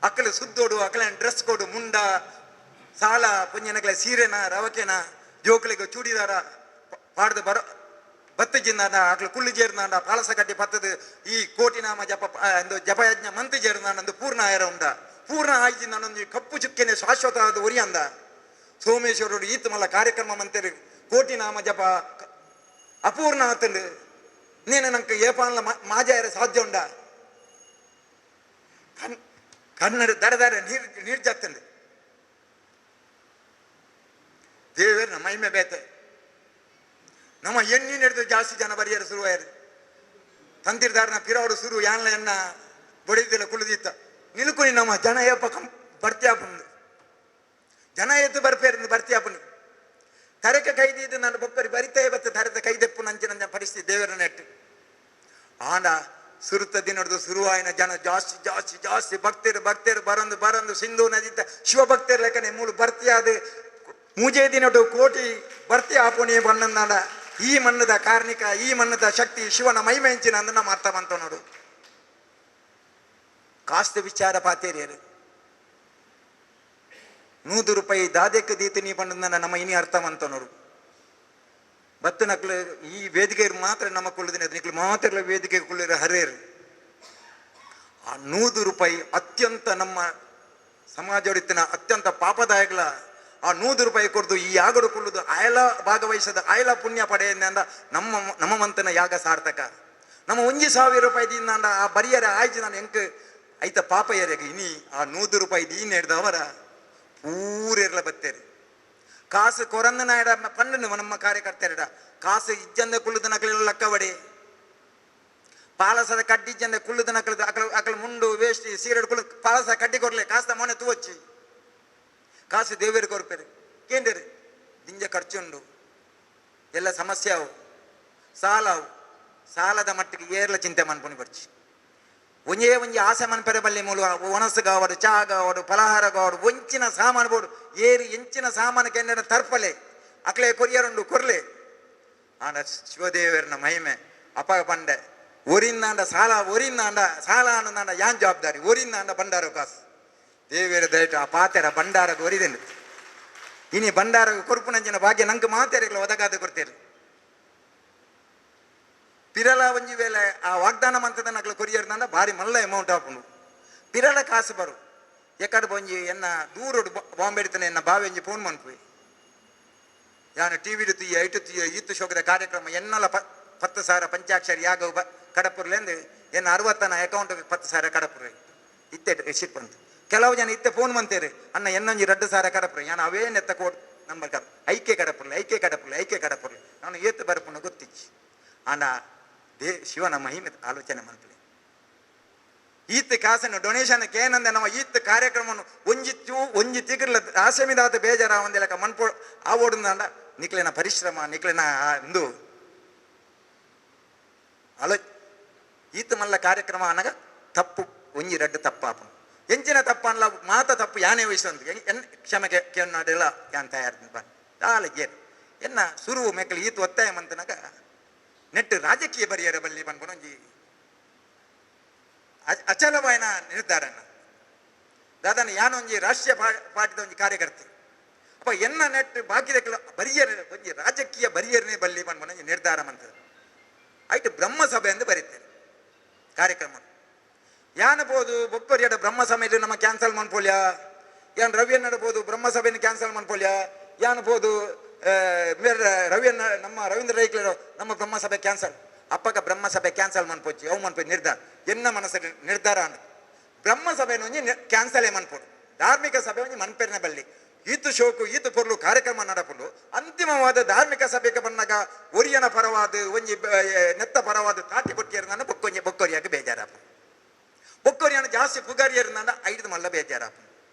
ಅಕ್ಕಲು ಸುದ್ದೋಡು ಅಕ್ಕಲ ಡ್ರೆಸ್ ಕೊಡು ಮುಂಡ ಸಾಲ ಪುಂಜನಕ್ಲೆ ಸೀರೆನ ರವಕೆನ ಜೋಕ್ಲಿಗೆ ಚೂಡಿದಾರ ಪಾಡ್ದು ಬತ್ತಜಿಂದಾಂಡ ಅಕ್ಲು ಕುಳ್ಳು ಜೇರ್ನಾಂಡ ಪಾಲಸ ಕಟ್ಟಿ ಪತ್ತದು ಈ ಕೋಟಿ ನಾಮ ಜಪಯಜ್ಞ ಮಂತ್ ಜೇರ್ನಾಂಡು ಪೂರ್ಣ ಆಯರ ಉಂಡ ಪೂರ್ಣ ಆಯ್ಜಿಂದ ಕಪ್ಪು ಚುಕ್ಕೆನೆ ಶಾಶ್ವತವಾದ ಉರಿ ಅಂದ ಸೋಮೇಶ್ವರರು ಈತ್ ಮಲ್ಲ ಕಾರ್ಯಕ್ರಮ ಮಂತೇರಿ ಕೋಟಿ ನಾಮ ಜಪ ಅಪೂರ್ಣ ಆತಂಡು ನೀನು ನಂಗೆ ಏಪಾನ್ಲ ಮಾಜಾಯರ ಸಾಧ್ಯ ಉಂಡ ಕನ್ನಡ ದರ ನೀರು ಜಾತ್ತಂಡು ದೇವರ ಮಹಿಮೆ ಬೇತೆ ನಮ್ಮ ಎಣ್ಣಿ ನಡೆದು ಜಾಸ್ತಿ ಜನ ಬರಿಯರು ಶುರುವಾಯರು ತಂತಿರ್ದಾರನ ಪಿರವರು ಶುರು ಯಾನ್ಲ ಎನ್ನ ಬಡಿದಿಲ್ಲ ಕುಳಿದಿತ್ತ ನಿಲ್ಕುನಿ ನಮ್ಮ ಜನ ಏಪ ಬರ್ತ್ಯಾಪುಂಡು ಜನ ಎದ್ದು ಬರ್ತಿಯಾಪುನಿ ತರಕ ಕೈದಿದ್ದು ನನ್ನ ಬೊಕ್ಕರಿ ಬರಿತೇ ಬತ್ತ ತರದ ಕೈದೆಪ್ಪು ನಂಚಿನ ಪರಿಸ್ಥಿತಿ ದೇವರ ನೆಟ್ಟು ಆಂಡ ಸುರುತ್ತ ದಿನದ್ದು ಶುರುವಾಯಿನ ಜನ ಜಾಸ್ತಿ ಜಾಸ್ತಿ ಜಾಸ್ತಿ ಭಕ್ತರು ಬರಂದು ಸಿಂಧು ನದಿತ ಶಿವಭಕ್ತರು ಲೆಕ್ಕನೆ ಮೂಲು ಬರ್ತಿಯಾದ ಮೂಜೆ ದಿನಡು ಕೋಟಿ ಬರ್ತಿ ಆಪುಣಿ ಬಣ್ಣಂದಾಂಡ ಈ ಮಣ್ಣದ ಕಾರ್ಣಿಕ ಈ ಮಣ್ಣದ ಶಕ್ತಿ ಶಿವನ ಮೈಮೆಂಚಿನ ಅಂದ ನಮ್ಮ ಅರ್ಥ ಬಂತ ನೋಡು ಕಾಸ್ತ ವಿಚಾರ ಪಾತೇರಿಯರು ₹100 ದಾದೆಕ್ಕೆ ದೀತು ನೀ ಪಂಡ ನಮ್ಮ ಇನಿ ಅರ್ಥ ಬಂತ ನೋಡು ಬತ್ತು ನಕ್ಲು ಈ ವೇದಿಕೆ ಮಾತ್ರ ನಮ್ಮ ಕುಳ್ಳದಿನ ನಿಕ್ಲು ಮಾತ್ರ ವೇದಿಕೆ ಕುಳ್ಳಿರ ಹರೇರು ಆ ₹100 ಅತ್ಯಂತ ನಮ್ಮ ಸಮಾಜೊಡಿತಿನ ಅತ್ಯಂತ ಪಾಪದಾಯಕಲ ಆ ₹100 ಕೊಡ್ದು ಈ ಯಾಗಡು ಕುಳ್ಳುದು ಆಯಲ ಭಾಗವಹಿಸದ ಆಯಲ ಪುಣ್ಯ ಪಡೆಯಂದ ನಮ್ಮ ಮಂತನ ಯಾಗ ಸಾರ್ಥಕ ನಮ್ಮ ₹1,000 ದಿಂದ ಆ ಬರಿಯರ ಆಯ್ಜಿ ನಾನು ಎಂಕ್ ಐತ ಪಾಪ ಎರೆಗೆ ಇನಿ ಆ ₹100 ದೀನ್ ಹಿಡ್ದವರ ಪೂರೆರ್ಲ ಬತ್ತೇರಿ ಕಾಸು ಕೊರಂದ ನಾಯಡ ಪಂಡು ನಮ್ಮ ಕಾರ್ಯಕರ್ತೆರಡ ಕಾಸು ಇಜ್ಜಂದ ಕುಳ್ಳುದ ನಕಲೆಲ್ಲ ಲಕ್ಕವಡೆ ಪಾಲಸದ ಕಡ್ಡಿ ಇಜ್ಜಂದ ಕುಳ್ಳುದ ನಕಲದ ಅಕಲ್ ಮುಂಡು ವೇಷ್ಟಿ ಸೀರೆಡ್ ಕುಳ್ಳು ಪಾಲಸ ಕಡ್ಡಿ ಕೊರ್ಲೆ ಕಾಸ್ತ ಮೊನೆ ತೂವಚ್ಚಿ ಕಾಸು ದೇವೇರು ಕೊರ್ಪೇರಿ ಕೇಂದ್ರಿ ದಿಂಜ ಖರ್ಚುಂಡು ಎಲ್ಲ ಸಮಸ್ಯೆ ಅವು ಸಾಲದ ಮಟ್ಟಿಗೆ ಏರ್ಲ ಚಿಂತೆ ಮನ್ಪುಣಿ ಬರ್ಚಿ ಒಂಜಿ ಆಸೆ ಮನ್ಪೆರೆ ಬಲ್ಲಿ ಮೂಲ ಒಣಸು ಕಾವಡು ಚಾ ಕಾವಡು ಫಲಹಾರ ಕಾವಡು ಒಂಚಿನ ಸಾಮಾನು ಬೋಡು ಏರಿ ಎಂಚಿನ ಸಾಮಾನು ಕೆಂಡ ತರ್ಪಲೆ ಅಕ್ಲೆ ಕೊರಿಯರುಂಡು ಕೊರ್ಲೆ ಆಂಡ ಶಿವದೇವರನ ಮಹಿಮೆ ಅಪಗ ಪಂಡೆ ಒರಿಂದಾಂಡ ಸಾಲ ಅನ್ನದಾಂಡ ಯಾನ್ ಜವಾಬ್ದಾರಿ ಒರಿಂದಾಂಡ ಬಂಡಾರ ಕಾಸು ದೇವೇರ ದಯಟು ಆ ಪಾತೆರ ಬಂಡಾರದ ಒರಿದೆಂಡು ಇನಿ ಬಂಡಾರ ಕೊರ್ಪುನಂಚಿನ ಭಾಗ್ಯ ನಂಗೆ ಮಾತೇರಿಗಳ ಒದಗಾದ ಕೊಡ್ತೇರು ಪಿರಲ ಒಂಜಿ ವೇಳೆ ಆ ವಾಗ್ದಾನ ಮಂತದ ನಕ್ಲ ಕೊರಿಯರ್ನ ಭಾರಿ ಮಲ್ಲ ಅಮೌಂಟ್ ಹಾಕೊಂಡು ಪಿರಲ ಕಾಸು ಬರು ಎಕ್ಕಡ ಒಂಜಿ ಎನ್ನ ದೂರೋಡು ಬಾಂಬೆ ಇಡ್ತಾನೆ ಎನ್ನ ಬಾವಿ ಒಂಜಿ ಫೋನ್ ಮನ್ಪುಯಿ ಯಾನು ಟಿವಿ ತುಯ್ಯ ಐಟು ತುಯ್ಯ ಈತು ಶೋಕದ ಕಾರ್ಯಕ್ರಮ ಎನ್ನಲ 10,000 ಪಂಚಾಕ್ಷರಿ ಯಾಗ ಕಡಪುರ್ಲೆಂದು ಎನ್ನ 60ನ ಅಕೌಂಟ್ 10,000 ಕಡಪುರ ಇತ್ತೆ ರಿಸಿಪ್ಟ್ ಅಂತ ಕೆಲವು ಜನ ಇತ್ತೆ ಫೋನ್ ಮಂತೇರಿ ಅಣ್ಣ ಎನ್ನೊಂಜಿ 2,000 ಕಡಪುರ ಯಾನು ಅವೇ ನೆತ್ತ ಕೋಡ್ ನಂಬರ್ ಕಡ ಐಕೆ ಕಡಪುರ್ಲೆ ನಾನು ಏತು ಬರಪುನ ಗೊತ್ತಿಚ್ಚಿ ಆಂಡ ಶಿವನ ಮಹಿಮೆ ಆಲೋಚನೆ ಮಾಡ್ತೀವಿ ಈತ್ ಕಾಸನ್ನು ಡೊನೇಷನ್ಗೆ ಏನಂದ್ರೆ ನಾವು ಈತ್ ಕಾರ್ಯಕ್ರಮವನ್ನು ಒಂಜಿ ತಿಗಿರ್ಲ ಆಸಮಿದಾತ ಬೇಜಾರ ಒಂದೆಲಕ ಮನ್ಪೋ ಆವೋಡುಂದ ನಿಕ್ಲಿನ ಪರಿಶ್ರಮ ನಿಕ್ಲಿನ ಒಂದು ಈತ್ ಮಲ್ಲ ಕಾರ್ಯಕ್ರಮ ಅನ್ನಗ ತಪ್ಪು ಒಂಜಿ 2 ತಪ್ಪಾಪ ಎಂಚಿನ ತಪ್ಪ ಅನ್ಲ ಮಾತ ತಪ್ಪು ಯಾನೇ ವಯಸ್ಸು ಕ್ಷಮೆಗೆ ಕೇಳೋಡೆಲ್ಲ ಯಾನ್ ತಯಾರು ಬಾಲಗೇರು ಎನ್ನ ಸುರು ಮೆಕ್ಕಲು ಈತ್ ಒತ್ತಾಯ ಮಂತನಾಗ ನೆಟ್ಟು ರಾಜಕೀಯ ಬರಿಯರ ಬಲ್ಲಿ ಬಂದ್ಕೊಂಡೊಂಜಿ ಅಚಲವಾಯಿನ ನಿರ್ಧಾರ ದಾದನ ಯಾನೊಂಜಿ ರಾಷ್ಟ್ರೀಯ ಪಾರ್ಟಿದ ಒಂಜಿ ಕಾರ್ಯಕರ್ತೆ ಅಪ್ಪ ಎನ್ನ ನೆಟ್ ಬಾಕಿದ ಬರಿಯರ್ ಒಂಜಿ ರಾಜಕೀಯ ಬರಿಯರ್ನೇ ಬಲ್ಲಿ ಬಂದ್ಕೊಂಡೊಂಜಿ ನಿರ್ಧಾರ ಮಂತದ ಆಯ್ತು ಬ್ರಹ್ಮಸಭೆ ಎಂದು ಬರೀತೇನೆ ಕಾರ್ಯಕ್ರಮ ಯಾನಬೋದು ಬೊಕ್ಕೊರಿಯಡ ಬ್ರಹ್ಮಸಭೆಯಲ್ಲಿ ನಮ್ಮ ಕ್ಯಾನ್ಸಲ್ ಮನ್ಪೋಲ್ಯ ಯಾನ್ ರವಿಯನ್ ನಡಬಹುದು ಬ್ರಹ್ಮಸಭೆನ ಕ್ಯಾನ್ಸಲ್ ಮನ್ಪೋಲ್ಯ ಯಾನಬೋದು ರವಿಯನ್ನ ನಮ್ಮ ರವೀಂದ್ರ ರೈಕ್ಲರು ನಮ್ಮ ಬ್ರಹ್ಮಸಭೆ ಕ್ಯಾನ್ಸಲ್ ಅಪ್ಪಗ ಬ್ರಹ್ಮಸಭೆ ಕ್ಯಾನ್ಸಲ್ ಮನ್ಪೋಚಿ ಅವು ಮನ್ಪೋಯಿ ನಿರ್ಧಾರ ಎನ್ನ ಮನಸ್ಸಲ್ಲಿ ನಿರ್ಧಾರ ಅನ್ನ ಬ್ರಹ್ಮಸಭೆನ ಒಂಜಿ ಕ್ಯಾನ್ಸಲೇ ಮನ್ಪೋಡು ಧಾರ್ಮಿಕ ಸಭೆ ಒಂಜಿ ಮನ್ಪೇರಿನ ಬಲ್ಲಿ ಈತು ಶೋಕು ಈತು ಪೊರ್ಲು ಕಾರ್ಯಕ್ರಮ ನಡಪುಂಡು ಅಂತಿಮವಾದ ಧಾರ್ಮಿಕ ಸಭೆಗೆ ಬಂದಾಗ ಒರಿಯನ ಪರವಾದ ಒಂಜಿ ನೆತ್ತ ಪರವಾದ ತಾಟಿ ಕೊಟ್ಟಿಯರ್ನ ಬೊಕ್ಕೊರಿಯಾಗ ಬೇಜಾರಾಪ ಬೊಕ್ಕೊರಿಯನ ಜಾಸ್ತಿ ಪುಗಾರಿಯರ್ನ ಐದು ಮಲ್ಲ ಬೇಜಾರಾಪ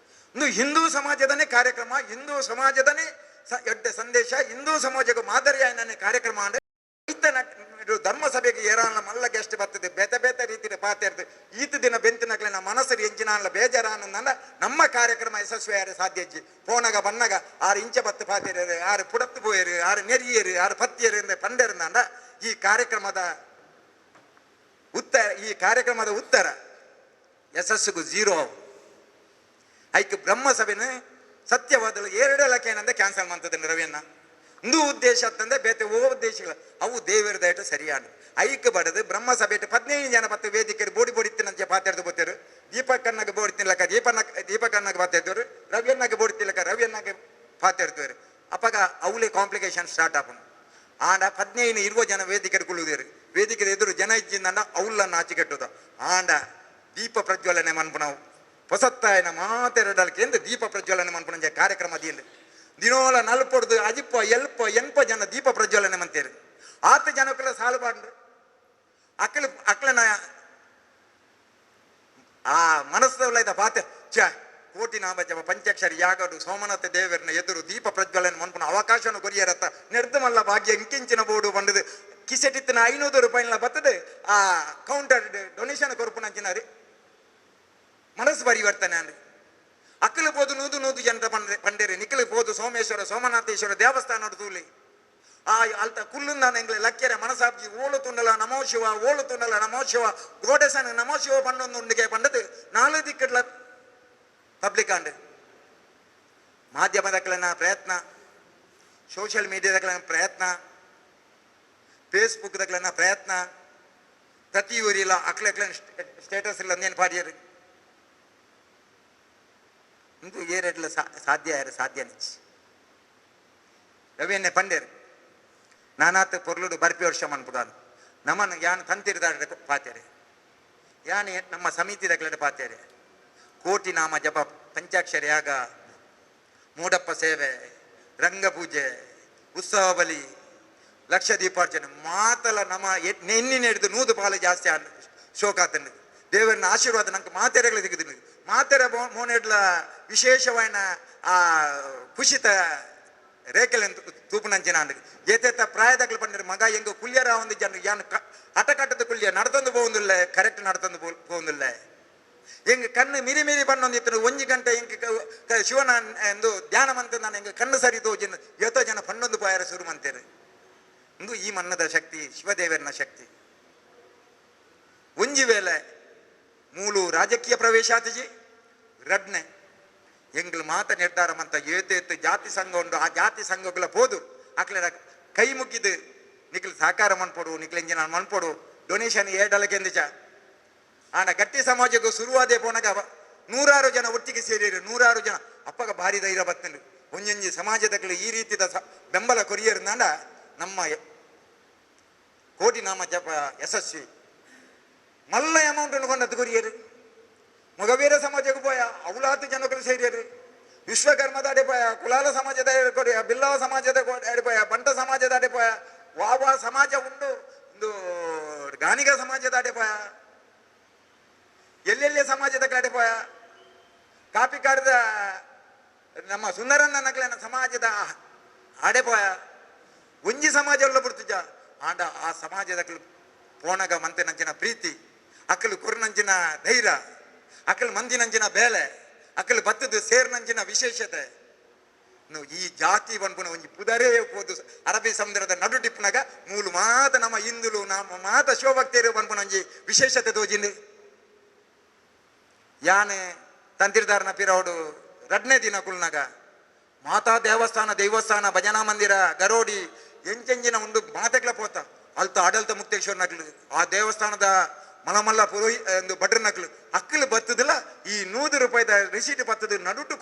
ಇನ್ನು ಹಿಂದೂ ಸಮಾಜದನೇ ಕಾರ್ಯಕ್ರಮ ಹಿಂದೂ ಸಮಾಜದನೇ ಎಡ್ಡ ಸಂದೇಶ ಹಿಂದೂ ಸಮಾಜಕ್ಕೆ ಮಾದರಿಯಾಯನೇ ಕಾರ್ಯಕ್ರಮ ಅಂದ್ರೆ ಧರ್ಮ ಸಭೆಗೆ ಏರಾನ ಮಲ್ಲಗೆ ಎಷ್ಟು ಬರ್ತದೆ ಬೇತೆ ರೀತಿಯ ಪಾತಿರ್ದು ಈತ ದಿನ ಬೆಂತಿನಕ್ಲೆ ನಮ್ಮ ಮನಸ್ಸರಿ ಎಂಚಿನ ಬೇಜಾರ ನಮ್ಮ ಕಾರ್ಯಕ್ರಮ ಯಶಸ್ವಿಯಾರ ಸಾಧ್ಯ ಪೋನಗ ಬನ್ನಗ 6 ಇಂಚ ಬತ್ತು ಪಾತಿರು 6 ಪುಡತ್ತು ಪೋಯರು 6 ನೆರಿಯರು 6 ಪತ್ತಿಯರು ಪಂಡರ್ನಂಡ ಈ ಕಾರ್ಯಕ್ರಮದ ಉತ್ತರ ಯಶಸ್ಸುಗೂ 0 ಐಕ್ ಬ್ರಹ್ಮಸಭೆನ ಸತ್ಯವಾದಲು 2 ಲಕ್ಷ ಏನಂದ್ರೆ ಕ್ಯಾನ್ಸಲ್ ಮಾಡ್ತದೆ ರವಿಯನ್ನ ಇಂದು ಉದ್ದೇಶ ಅಂತಂದ್ರೆ ಬೇತೆ ಉದ್ದೇಶಗಳು ಅವು ದೇವರ ದಯಟ ಸರಿಯಾದ ಐಕ್ ಬಡದು ಬ್ರಹ್ಮಸಭೆ 15 ಜನ ಬತ್ತು ವೇದಿಕೆ ಬೋಡಿತ್ತಿನಂತೆ ಪಾತಾಡ್ದು ಬೋತೇರು ದೀಪಕ್ಕನ್ನಾಗ ಬೋಡ್ತಿನ್ಲಕ್ಕ ದೀಪಕ್ಕನ್ನಾಗ ಪಾತಾಡ್ತೇವ್ರು ರವಿಯನ್ನಾಗ ಬೋಡ್ತಿಲ್ಲಕ ರವಿಯನ್ನಾಗ ಪಾತಾಡ್ತೇವ್ರು ಅಪ್ಪಗ ಅವಳಿ ಕಾಂಪ್ಲಿಕೇಶನ್ ಸ್ಟಾರ್ಟ್ ಆಪನು ಆಂಡ 15-20 ಜನ ವೇದಿಕೆ ಕುಳ್ಳುದೇರು ವೇದಿಕೆ ಎದುರು ಜನ ಇಚ್ಚಿಂದ ಅವಳನ್ನು ಆಚಿಕೆಟ್ಟುದ ಆಂಡ ದೀಪ ಪ್ರಜ್ವಲನೆ ಮನ್ಪು ನಾವು ಹೊಸತ್ತಾಯನ ಮಾತೆರಡಲ್ಕೆ ಎಂದು ದೀಪ ಪ್ರಜ್ವಲನೆ ಮನ್ಪುಣ ಕಾರ್ಯಕ್ರಮ ಅದಿಯಲ್ಲಿ ದಿನೋಲ ನಲ್ಪೊಡ್ದು ಅಜಿಪ್ಪ ಎಲ್ಪ ಜನ ದೀಪ ಪ್ರಜ್ವಲನೆ ಮಂತೇರು 6 ಜನಕ್ಕೆಲ್ಲ ಸಾಲು ಬಾಂಡ್ರು ಅಕ್ಲನ ಆ ಮನಸ್ಸಲ್ಲ ಪಾತೆ ಕೋಟಿ ನಾಮ ಜಪ ಪಂಚಾಕ್ಷರಿ ಯಾಗಡು ಸೋಮನಾಥ ದೇವರನ್ನ ಎದುರು ದೀಪ ಪ್ರಜ್ವಲನೆ ಮನ್ಪುನ ಅವಕಾಶನ ಕೊರಿಯರತ್ತ ನೆಡ್ದು ಮಲ್ಲ ಭಾಗ್ಯ ಇಂಕಿಂಚಿನ ಬೋರ್ಡು ಬಂಡದು ಕಿಸೆಟಿತ್ತಿನ 500 ರೂಪಾಯಿನ ಬರ್ತದೆ ಆ ಕೌಂಟರ್ ಡೊನೇಷನ್ ಕೊರ್ಪುನಂಚಿನ ಮನಸ್ಸು ಪರಿವರ್ತನೆ ಅಂದ್ರೆ ಅಕ್ಕಲು ಪೋದು ನೂದು ಜನರ ಪಂಡೇರಿ ನಿಕ್ಕಲು ಪೋದು ಸೋಮೇಶ್ವರ ಸೋಮನಾಥೇಶ್ವರ ದೇವಸ್ಥಾನ ತೂಲಿ ಆ ಅಲ್ತ ಕುಲ್ಲುಂದಾನ ಎಂಗ್ಲೆ ಲಕ್ಕೆರೆ ಮನಸಾಬ್ಜಿ ಓಳು ತುಂಡಲ ನಮೋ ಶಿವ ಗೋಡೆಸನ ನಮೋ ಶಿವ ಪಂಡೊಂದು ಉಂಡಿಗೆ ಪಂಡದು 4 ದಿಕ್ಕಡ್ಲ ಪಬ್ಲಿಕ್ ಆಂಡ್ ಮಾಧ್ಯಮದಕ್ಲನ ಪ್ರಯತ್ನ ಸೋಷಿಯಲ್ ಮೀಡಿಯಾದಕ್ಲನ ಪ್ರಯತ್ನ ಫೇಸ್ಬುಕ್ದಕ್ಲನ ಪ್ರಯತ್ನ ಪ್ರತಿ ಊರಿಲ್ಲ ಅಕ್ಲಕ್ಲನ ಸ್ಟೇಟಸ್ ಇಲ್ಲ ಅಂದೇನು ಪಾಡಿಯರು ಇಂದು ಏರೆಡ್ಲ ಸಾಧ್ಯ ನಿಚ್ಚಿ ರವಿಯನ್ನೇ ಪಂಡೇರು ನಾನಾತ್ ಪೊರ್ಲುಡು ಬರ್ಪಿ ವರ್ಷ ಮನ್ಪುಡಾನು ನಮ್ಮನ್ನು ಯಾನು ತಂತಿರ್ದಾಡ ಪಾತೇರೆ ಯಾನು ನಮ್ಮ ಸಮಿತಿದಕ್ಲಡ ಪಾತೇರೆ ಕೋಟಿ ನಾಮ ಜಪ ಪಂಚಾಕ್ಷರಿ ಯಾಗ ಮೂಡಪ್ಪ ಸೇವೆ ರಂಗಪೂಜೆ ಉತ್ಸವ ಬಲಿ ಲಕ್ಷ ದೀಪಾರ್ಚನೆ ಮಾತಲ್ಲ ನಮ್ಮ ಎನ್ನಿನ ಹಿಡಿದು 100 ಪಾಲು ಜಾಸ್ತಿ ಶೋಕಾತಂಡು ದೇವರನ್ನ ಆಶೀರ್ವಾದ ನಂಗೆ ಮಾತೆರೆಗಳು ಸಿಗುದಿಲ್ಲ ಮಾತೆರ ಮೋನೆಡ್ಲ ವಿಶೇಷವಾದ ಆ ಕುಶಿತ ರೇಖೆಲೆಂದು ತೂಪುನಂಚಿನ ಏತೇತ ಪ್ರಾಯದಾಗ್ಲು ಬಂದ್ರೆ ಮಗ ಎಂಗ ಕುಲ್ಯರ ಒಂದು ಜನ ಯಾನು ಹಠಕಟ್ಟದ ಕುಲ್ಯ ನಡ್ತಂದು ಹೋಗುದಿಲ್ಲ ಕರೆಕ್ಟ್ ನಡ್ತಂದು ಹೋಗುದಿಲ್ಲ ಎಂಗ ಕಣ್ಣು ಮಿರಿ ಬಣ್ಣೊಂದಿತ್ತು 1 ಗಂಟೆ ಎಂಗ ಶಿವನ ಎಂದು ಧ್ಯಾನ ಮಂತ ನಾನು ಎಂಗ ಕಣ್ಣು ಸರಿದು ಏತೋ ಜನ ಪಣ್ಣೊಂದು ಪಾಯರ ಶುರು ಮಂತೇರು ಇಂದು ಈ ಮನ್ನದ ಶಕ್ತಿ ಶಿವದೇವರನ ಶಕ್ತಿ ಒಂಜಿ ವೇಳೆ ಮೂಲು ರಾಜಕೀಯ ಪ್ರವೇಶ ಆತಜಿ ರಡ್ನೆ ಎಂಗ್ಲು ಮಾತ ನಿರ್ಧಾರ ಮಂತ ಏತೇತು ಜಾತಿ ಸಂಘ ಉಂಡು ಆ ಜಾತಿ ಸಂಘಗಳ ಪೋದು ಅಕ್ಲೆಡ ಕೈ ಮುಗಿದು ನಿಕ್ಲು ಸಹಕಾರ ಮನ್ಪೊಡು ನಿಕ್ಲು ಎಂಜಿನ ಮನ್ಪೊಡು ಡೊನೇಷನ್ ಏಡಲಕೆಂದಿಚ ಆಂಡ ಗಟ್ಟಿ ಸಮಾಜಕ್ಕೂ ಶುರುವಾದೇ ಪೋನಾಗ 100 ಜನ ಒಟ್ಟಿಗೆ ಸೇರಿರು 100 ಜನ ಅಪ್ಪಗ ಭಾರಿ ಧೈರ್ಯ ಬತ್ತಂಡು ಒಂಜೊಂಜಿ ಸಮಾಜದಕ್ಲು ಈ ರೀತಿಯ ಬೆಂಬಲ ಕೊರಿಯರ್ನಾಂಡ ನಮ್ಮ ಕೋಟಿ ನಾಮ ಜಪ ಯಶಸ್ವಿ ಮಲ್ಲ ಅಮೌಂಟ್ ಕೊಂಡದ್ದು ಕೊರಿಯರು ಮೊಗವೀರ ಸಮಾಜಕ್ಕೆ ಪೋಯ ಅವಳಾತು ಜನಗಳು ಸೇರಿಯರು ವಿಶ್ವಕರ್ಮದ ಅಡಿಪೋಯ ಕುಲಾಲ ಸಮಾಜದ ಕೊರಿಯ ಬಿಲ್ಲವ ಸಮಾಜದ ಅಡಿಪೋಯ ಬಂಟ ಸಮಾಜದ ಅಡಿಪೋಯ ವಾವ ಸಮಾಜ ಉಂಡು ಒಂದು ಗಾನಿಗ ಸಮಾಜದ ಅಡಿಪೋಯ ಎಲ್ಲೆಲ್ಲಿ ಸಮಾಜದ ಕಡೆಪೋಯ ಕಾಪಿ ಕಾಡಿದ ನಮ್ಮ ಸುಂದರನ್ನ ನಗಲಿನ ಸಮಾಜದ ಆಡೆಪೋಯ ಒಂಜಿ ಸಮಾಜ ಉಳ್ಳ ಬಿಡ್ತಿದ್ದ ಆಂಡ ಆ ಸಮಾಜದ ಪೋಣಗ ಮಂತೆ ನಂಚಿನ ಪ್ರೀತಿ ಅಕ್ಕಲು ಕೊರ್ನಂಚಿನ ಧೈರ್ಯ ಅಕ್ಕಲು ಮಂದಿನಂಚಿನ ಬೇಲೆ ಅಕ್ಕಲು ಬತ್ತದು ಸೇರ್ನಂಚಿನ ವಿಶೇಷತೆ ಈ ಜಾತಿ ಬನ್ಪುನ ಒಂಜಿ ಪುದರೇ ಹೋದು ಅರಬ್ಬಿ ಸಮುದ್ರದ ನಡು ಟಿಪ್ಪುನಾಗ ಮೂಲು ಮಾತ ನಮ್ಮ ಹಿಂದುಲು ನಮ್ಮ ಮಾತ ಶಿವಭಕ್ತಿಯರು ಬನ್ಪುನ ಒಂಜಿ ವಿಶೇಷತೆ ತೋಜಿಂದು ಯಾನೆ ತಂತಿರ್ದಾರನ ಪಿರವಡು 2ನೇ ದಿನ ಕುಲ್ನಾಗ ಮಾತಾ ದೇವಸ್ಥಾನ ಭಜನಾ ಮಂದಿರ ಗರೋಡಿ ಎಂಚೆಂಜಿನ ಉಂಡು ಮಾತೆಗ್ಲ ಪೋತ ಅಲ್ತ ಆಡಳಿತ ಮುಕ್ತೇಶ್ವರ ನಕ್ಲು ಆ ದೇವಸ್ಥಾನದ ಮಲಮಲ್ಲ ಪುರೋಹಿ ಒಂದು ಭಟ್ರ ನಕ್ಲು ಅಕ್ಕಲು ಬತ್ತದಿಲ್ಲ ಈ 100 ರೂಪಾಯಿದ ರಿಸೀಟ್ ಬತ್ತದು ನಡುಟು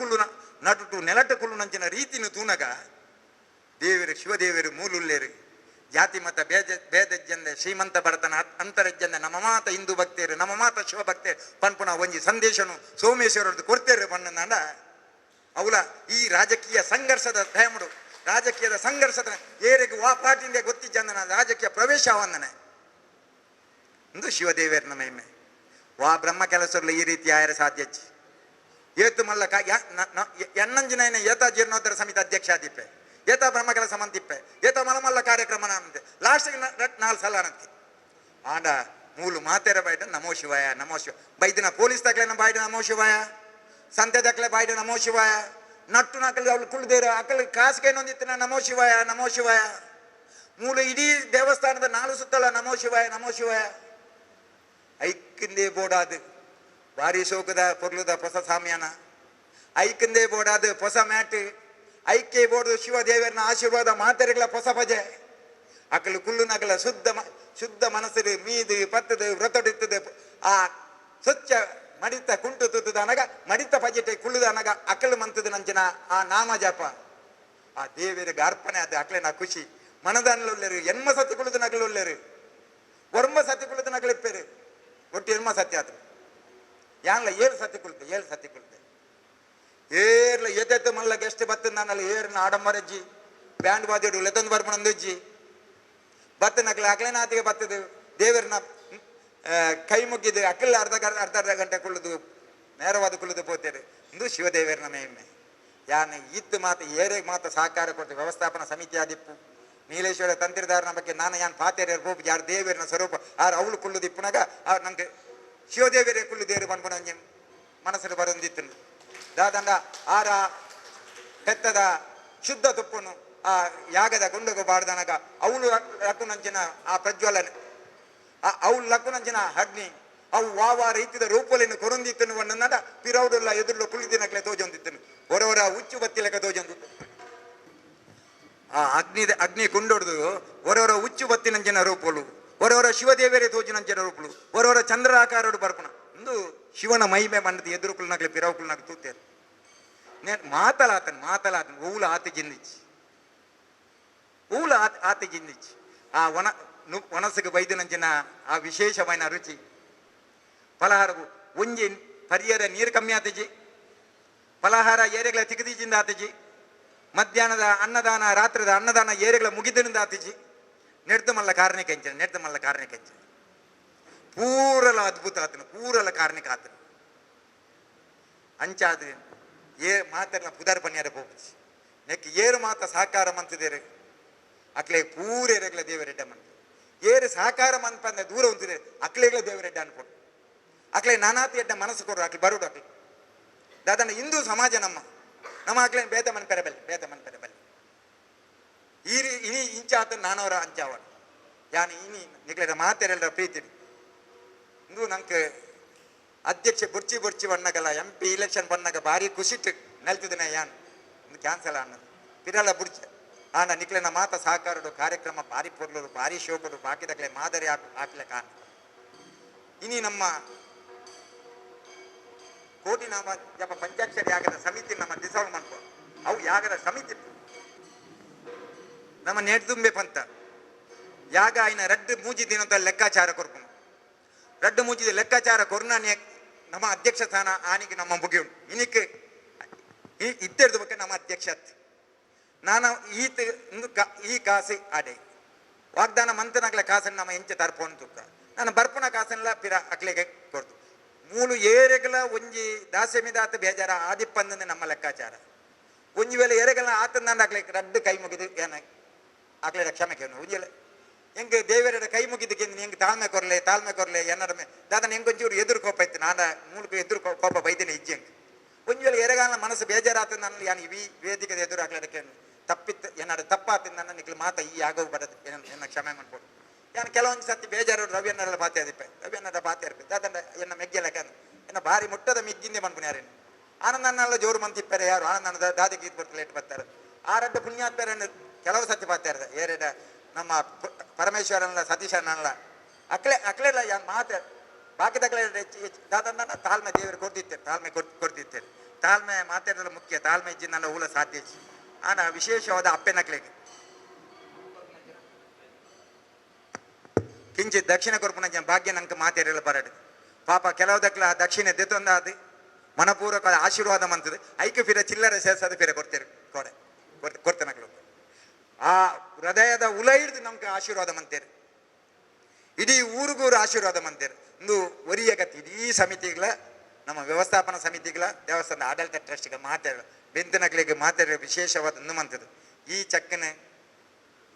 ನೆಲಟ್ಟು ಕುಳ್ಳು ನಂಚಿನ ರೀತಿನ ತೂನಗ ದೇವರು ಶಿವದೇವರು ಮೂಲುಲ್ಲೇರು ಜಾತಿ ಮತ ಭೇದಜ್ಜಂದೆ ಶ್ರೀಮಂತ ಭರತನ ಅಂತರಜ್ಜಂದೆ ನಮ್ಮ ಮಾತ ಹಿಂದೂ ಭಕ್ತೇರು ನಮ್ಮ ಮಾತ ಶಿವ ಭಕ್ತೇರು ಪನ್ಪುನ ಒಂಜಿ ಸಂದೇಶನು ಸೋಮೇಶ್ವರದ್ದು ಕೊಡ್ತೇರು ಪಣ್ಣಂದ ಅವಳ ಈ ರಾಜಕೀಯ ಸಂಘರ್ಷದ ಟೈಮಡು ರಾಜಕೀಯದ ಸಂಘರ್ಷದ ಏರಿಗೆ ವಾ ಪಾರ್ಟಿಂದೆ ಗೊತ್ತಿಜ್ಜಂದನ ರಾಜಕೀಯ ಪ್ರವೇಶ ಅವಂದನೆ ಇಂದು ಶಿವದೇವೇರ್ನ ಮಹಿಮೆ ವಾ ಬ್ರಹ್ಮ ಕೆಲಸಗಳು ಈ ರೀತಿ ಆಯರ ಸಾಧ್ಯಚ್ಚಿ ಏತು ಮಲ್ಲ ಎನ್ನಂಜಿನ ಏತ ಜೀರ್ಣೋದ್ಧಾರ ಸಮಿತಿ ಅಧ್ಯಕ್ಷ ಆದಿಪ್ಪೆ ಏತ ಬ್ರಹ್ಮ ಕೆಲಸ ಮಂತಿಪ್ಪೆ ಏತ ಮಲಮಲ್ಲ ಕಾರ್ಯಕ್ರಮ ಅಂತೆ ಲಾಸ್ಟ್ಗೆ 4 ಸಲ ಅಂತೆ ಆಂಡ ಮೂಲು ಮಾತೇರ ಬಾಯ್ಡ ನಮೋ ಶಿವಾಯ ಬೈದಿನ ಪೊಲೀಸ್ ತಕ್ಲೆನ ಬಾಯ್ಡ ನಮೋ ಶಿವಾಯ ಸಂತೆ ತಕ್ಲೆ ಬಾಯ್ಡ ನಮೋ ಶಿವಾಯ ನಟ್ಟು ನಕಲಿ ಅವಳು ಕುಳ್ದೇರ ಅಕ್ಕಲ್ ಕಾಸಿಗೆ ನೊಂದಿತ್ತಿನ ನಮೋ ಶಿವಾಯ ಮೂಲು ಇಡೀ ದೇವಸ್ಥಾನದ 4 ಸುತ್ತಲ ನಮೋ ಶಿವಾಯ ಐಕಿಂದೇ ಬೋಡಾದು ಭಾರಿ ಶೋಕದ ಪೊರ್ಲುದ ಹೊಸ ಸಾಮ್ಯಾನ ಐಕಿಂದೇ ಬೋಡಾದು ಹೊಸ ಮ್ಯಾಟ್ ಐಕ್ಯ ಬೋರ್ಡು ಶಿವದೇವರನ ಆಶೀರ್ವಾದ ಮಾತೆರೆಗಳ ಹೊಸ ಭಜೆ ಅಕ್ಕಲು ಕುಳ್ಳು ನಗಲ ಶುದ್ಧ ಮನಸ್ಸು ಮೀದು ಪತ್ತದು ವ್ರತಡಿತ್ತದು ಆ ಸ್ವಚ್ಛ ಮಡಿತ ಕುಂಟು ತುತ್ತದ ಅನಗ ಮಡಿತ ಪಜೆಟೆ ಕುಳ್ಳುದ ಅನಗ ಅಕ್ಕಲು ಮಂತದ ನಂಚಿನ ಆ ನಾಮ ಜಪ ಆ ದೇವರಿಗೆ ಅರ್ಪಣೆ ಅದು ಅಕ್ಲೆ ನಾ ಖುಷಿ ಮನದಲ್ಲೊಲ್ಲೇರು ಎನ್ಮ ಸತಿ ಕುಳಿದು ನಗಲೊಲ್ಲೇರು ಒರ್ಮ ಸತಿ ಕುಳಿದು ನಗಲಿಪ್ಪೇರು ಒಟ್ಟು ಎನ್ಮ ಸತ್ಯ ಆದ್ರು ಯಾನ್ಲ 7 ಸತಿ ಕುಳಿತೆ ಏರ್ಲ ಎದೆತ್ತು ಮಲ್ಲ ಗೆಸ್ಟ್ ಬತ್ತ ನಾನಲ್ಲಿ ಏರ್ನ ಆಡಂಬರಜ್ಜಿ ಬ್ಯಾಂಡ್ ಬಾದಿಡು ಲೆತೊಂದು ಬರ್ಪಣಂದಜ್ಜಿ ಬತ್ತ ನಕ್ಲೆ ಅಕ್ಲೆನಾತಿಗೆ ಬತ್ತದು ದೇವರನ್ನ ಕೈ ಮುಗಿದು ಅಕ್ಕಲ್ಲ ಅರ್ಧ ಗಂಟೆ ಕುಳ್ಳುದು ನೇರವಾದ ಕುಳ್ಳುದು ಪೋತೇರು ಇಂದು ಶಿವದೇವರನ ಮೇಮ್ಮೆ ಯಾನೆ ಇತ್ತು ಮಾತು ಏರೆಗೆ ಮಾತು ಸಹಕಾರ ಕೊಡ್ತೇವೆ ವ್ಯವಸ್ಥಾಪನಾ ಸಮಿತಿ ಆದಿಪ್ಪು ನೀಲೇಶ್ವರ ತಂತ್ರಿದಾರನ ಬಗ್ಗೆ ನಾನು ಯಾನ್ ಪಾತೇರಿಯರ್ ರೂಪ ಯಾರು ದೇವರನ ಸ್ವರೂಪ ಆರು ಅವಳು ಕುಳ್ಳುದು ಇಪ್ಪುನಾಗ ಅವ್ರು ನಂಗೆ ಶಿವದೇವರೇ ಕುಳ್ಳುದೇರು ಬನ್ಪುಣ ಮನಸ್ಸಲ್ಲಿ ಬರೊಂದಿತ್ತು ದಾದಂಡ ಆರ ಹೆತ್ತದ ಶುದ್ಧ ತುಪ್ಪನು ಆ ಯಾಗದ ಗೊಂಡಗು ಬಾಡ್ದನಗ ಅವಳು ಲಕ್ಕುನಂಚಿನ ಆ ಪ್ರಜ್ವಲನೆ ಅವಳು ಲಕ್ಕುನಂಚಿನ ಅಗ್ನಿ ಅವು ವಾವ ರೀತಿದ ರೂಪಲಿನ ಕೊರೊಂದಿತ್ತನು ಅನ್ನದ ಪಿರೌಡುಲ್ಲ ಎದುರುಲ್ಲ ಕುಳಿದಿನಕ್ಲೆ ತೋಜೊಂದಿತ್ತನು ಹೊರವರ ಹುಚ್ಚು ಬತ್ತಿಲಕ ತೋಜೊಂದಿತ್ತು ಆ ಅಗ್ನಿ ಕುಂಡೊಡ್ದು ಹೊರವರ ಹುಚ್ಚು ಬತ್ತಿನಂಚಿನ ರೂಪಲು ಹೊರವರ ಶಿವದೇವರೇ ತೋಜಿನಂಚಿನ ರೂಪಲು ಹೊರವರ ಚಂದ್ರ ಆಕಾರಡು ಬರ್ಪಣ ಇಂದು ಶಿವನ ಮಹಿಮೆ ಮಂಡದ ಎದುರುಕುಲ್ನಾಗ್ಲಿ ಪಿರವುಕುಲ್ನಾಗ ತೂತೇರು ಮಾತಲಾತನ್ ಊಲ ಆತಿ ಜಿಂದಿಚ್ಚಿ ಆ ಒಣಸಿಗೆ ಬೈದಿನಂಚಿನ ಆ ವಿಶೇಷమైన ರುಚಿ ಫಲಹಾರವು ಒಂಜಿ ಪರಿಯರ ನೀರು ಕಮ್ಮಿ ಆತಜಿ ಫಲಹಾರ ಏರೆಗಳ ತಿಗದಿಜಿಂದ ಆತಜಿ ಮಧ್ಯಾಹ್ನದ ಅನ್ನದಾನ ರಾತ್ರಿದ ಅನ್ನದಾನ ಏರೆಗಳ ಮುಗಿದಿನಿಂದ ಆತಜಿ ನೆಡ್ದು ಮಲ್ಲ ಕಾರಣಿಕ ಪೂರಲ ಅದ್ಭುತ ಆತನು ಪೂರಲ ಕಾರಣಿಕ ಆತನು ಅಂಚಾದ ಮಾತರ್ನ ಪುದರ್ ಪನ್ಯಾರ ಪೋಪುಜಿ ನೆಕ್ ಏರು ಮಾತ ಸಹಕಾರ ಮಂತದೇರು ಅಕ್ಲೆ ಪೂರೇರೆಗ್ಲ ದೇವರೆಡ್ಡ ಮಂತ ಏರು ಸಹಕಾರ ಮಂತ ದೂರ ಉಂತಿದೆ ಅಕ್ಲೆಗ್ಲ ದೇವರೆಡ್ಡ ಅನ್ಕೊಂಡು ಅಕ್ಲೆ ನಾನಾತಿ ಎಡ್ಡ ಮನಸ್ಸು ಕೊಡು ಅಕ್ಲೆ ಬರುಡು ಅಕ್ಲೆ ದಾದನ ಹಿಂದೂ ಸಮಾಜ ನಮ್ಮ ಅಕ್ಲೆ ಬೇತ ಮನ್ ಪೆರಬಲ್ ಇನಿ ಇಂಚಾತ ನಾನವರ ಅಂಚಾವಣ ಯಾನು ಇನಿ ನಿಕ್ಲೆದ ಮಾತೆರೆಲ್ಲರ ಪ್ರೀತಿ ಇಂದು ನಂಗೆ ಅಧ್ಯಕ್ಷ ಬುರ್ಚಿ ಬಣ್ಣಗಲ್ಲ MP ಇಲೆಕ್ಷನ್ ಬಣ್ಣಗ ಭಾರಿ ಖುಷಿಟ್ಟು ನೆಲ್ತಿದ್ದನ ಯಾನ್ ಒಂದು ಕ್ಯಾನ್ಸಲ್ ಅನ್ನೋದು ಪಿರಲ್ಲ ಬುಡ್ಚ ಆಂಡ ನಿಕ್ಲೆನ ಮಾತ ಸಹಕಾರಡು ಕಾರ್ಯಕ್ರಮ ಭಾರಿ ಪೊರ್ಲರು ಭಾರಿ ಶೋಕಡು ಬಾಕಿದಕ್ಲೆ ಮಾದರಿ ಹಾಕ್ಲೆ ಕಾಣ ಇನಿ ನಮ್ಮ ಕೋಟಿ ನಾಮ ಜಪ ಪಂಚಾಕ್ಷರಿ ಯಾಗದ ಸಮಿತಿ ನಮ್ಮ ಡಿಸಾಲ್ವ್ ಮಾಡ್ಕೊ ಅವು ಯಾಗದ ಸಮಿತಿ ನಮ್ಮ ನೆಡ್ದುಂಬೆ ಪಂತ ಯಾಗ ಆಯ್ನ ರಡ್ಡು ಮೂಜಿ ದಿನದ ಲೆಕ್ಕಾಚಾರ ಕೊರ್ಪುನು ರಡ್ಡು ಮೂಜಿದ ಲೆಕ್ಕಾಚಾರ ಕೊರ್ನಾನೆ ನಮ್ಮ ಅಧ್ಯಕ್ಷ ಸ್ಥಾನ ಆನಿಗೆ ನಮ್ಮ ಮುಗಿ ಉಂಟು ಇನಿಕ್ ಇತ್ತೆರ್ದು ಬಗ್ಗೆ ನಮ್ಮ ಅಧ್ಯಕ್ಷ ನಾನು ಈತ ಈ ಕಾಸು ಆಡೆ ವಾಗ್ದಾನ ಮಂತನಕ್ಲೆ ಕಾಸನ್ನು ನಮ್ಮ ಎಂಚ ತರ್ಪೋನ್ ತುಕ್ಕ ನಾನು ಬರ್ಪುನ ಕಾಸನ್ಲ ಪಿರ ಅಕ್ಲೆಗೆ ಕೊಡ್ತು ಮೂಲು ಏರೆಗಲ ಒಂಜಿ ದಾಸೆ ಮಿದಾತ ಬೇಜಾರ ಆದಿಪ್ಪಂದೇ ನಮ್ಮ ಲೆಕ್ಕಾಚಾರ ಒಂಜಿ ವೇಳೆ ಏರೆಗಲ ಆತಂದ ಅಕ್ಲೆ ರಡ್ಡು ಕೈ ಮುಗಿದು ಏನ ಅಕ್ಲೆ ಕ್ಷಮೆ ಕೇನು ಒಂಜಿಲೆ ಹೆಂಗೆ ದೇವರ ಕೈ ಮುಗಿದಕ್ಕೆ ಹೆಂಗೆ ತಾಳ್ಮೆ ಕೊರ್ಲೆ ಏನಾರ ದಾದನ ಹೆಂಗೊಂಚೂರು ಎದುರು ಕೋಪ ಇತ್ತು ನಾನು ಮೂಲಕ ಎದುರು ಕೋಪ ಬೈದೇನೆ ಇಜ್ಜಿ ಹೆಂಗೆ ಒಂಜಿ ವೇಳೆ ಎರೆಗಾಲ ಮನಸ್ಸು ಬೇಜಾರಾತ ನಾನು ಯಾನು ಈ ವೇದಿಕೆ ಎದುರು ಹಾಕ್ಲಿಕ್ಕೆ ತಪ್ಪಿತ್ತು ಏನಾರು ತಪ್ಪಾತ ನನ್ನ ನಿಕ್ಲು ಮಾತ ಈ ಆಗೋವು ಬರೋದು ಏನ ಕ್ಷಮೆ ಮಾಡ್ಕೊಡು ಯಾನು ಕೆಲವೊಂದು ಸತಿ ಬೇಜಾರು ರವಿಯನ್ನೆಲ್ಲ ಬಾತೆ ಅದಿಪ್ಪೆ ರವಿಯನ್ನೆಲ್ಲ ಬಾತೆ ಇರ್ಬೇಕು ದಾದಂಡ ಎನ್ನ ಮೆಗ್ಗೆಲಕ ಎನ್ನ ಭಾರಿ ಮುಟ್ಟದ ಮಿಗ್ಗಿಂದೆ ಮಾಡ್ಬಿನಿ ಯಾರೇನು ಆನಂದನ್ನೆಲ್ಲ ಜೋರು ಮಂತಿಪ್ಪರೆ ಯಾರು ಆನಂದನ ದಾದಿ ಗೀತ್ ಬರ್ತಾರೆ ಲೇಟ್ ಬರ್ತಾರೆ ಆ ರಡ್ಡ ಪುಣ್ಯಾತ್ಮರನ್ನು ಕೆಲವು ಸತಿ ಬಾತೆ ಇರ್ತದೆ ಏರೆಡ ನಮ್ಮ ಪರಮೇಶ್ವರನಲ್ಲ ಸತೀಶನಲ್ಲ ಅಕ್ಲೆಲ್ಲ ಯಾನ್ ಮಾತೆ ಬಾಕಿದಕ್ಲೆ ದಾದಂಡ ತಾಳ್ಮೆ ದೇವರು ಕೊಡ್ತಿತ್ತೇನೆ ತಾಳ್ಮೆ ಮಾತಾಡೋದು ಮುಖ್ಯ ತಾಳ್ಮೆ ಇಜ್ಜಿನ ಊಲ ಸಾಧ್ಯ ಆನ ವಿಶೇಷವಾದ ಅಪ್ಪೆನಕ್ಲೆಗೆ ಕಿಂಚಿತ್ ದಕ್ಷಿಣ ಕೊರ್ಪುನ ಭಾಗ್ಯ ನಂಗೆ ಮಾತಾಡಲ್ಲ ಬರಡು ಪಾಪ ಕೆಲವುದಕ್ಲ ದಕ್ಷಿಣ ದೆತ್ತೊಂದಾದ ಮನಪೂರ್ವಕವಾದ ಆಶೀರ್ವಾದ ಮಂತದ್ದು ಐಕ್ಯ ಫಿರ ಚಿಲ್ಲರೆ ಸೇರ್ಸೋದು ಫಿರ ಕೊಡ್ತೇವೆ ಕೊಡ್ತೇನಕ್ಲು ಆ ಹೃದಯದ ಉಲ ಹಿಡಿದು ನಮ್ಗೆ ಆಶೀರ್ವಾದ ಮಂತೇರು ಇಡೀ ಊರಿಗೂರು ಆಶೀರ್ವಾದ ಮಂತೇರು ಒಂದು ಒರಿಯ ಗತಿ ಇಡೀ ಸಮಿತಿಗಳ ನಮ್ಮ ವ್ಯವಸ್ಥಾಪನಾ ಸಮಿತಿಗಳ ದೇವಸ್ಥಾನದ ಆಡಳಿತ ಟ್ರಸ್ಟ್ಗೆ ಮಾತಾಡ ಬೆಂತನಗಳಿಗೆ ಮಾತಾಡಿರೋ ವಿಶೇಷವಾದ ಮಂತದ್ದು ಈ ಚಕ್ಕನ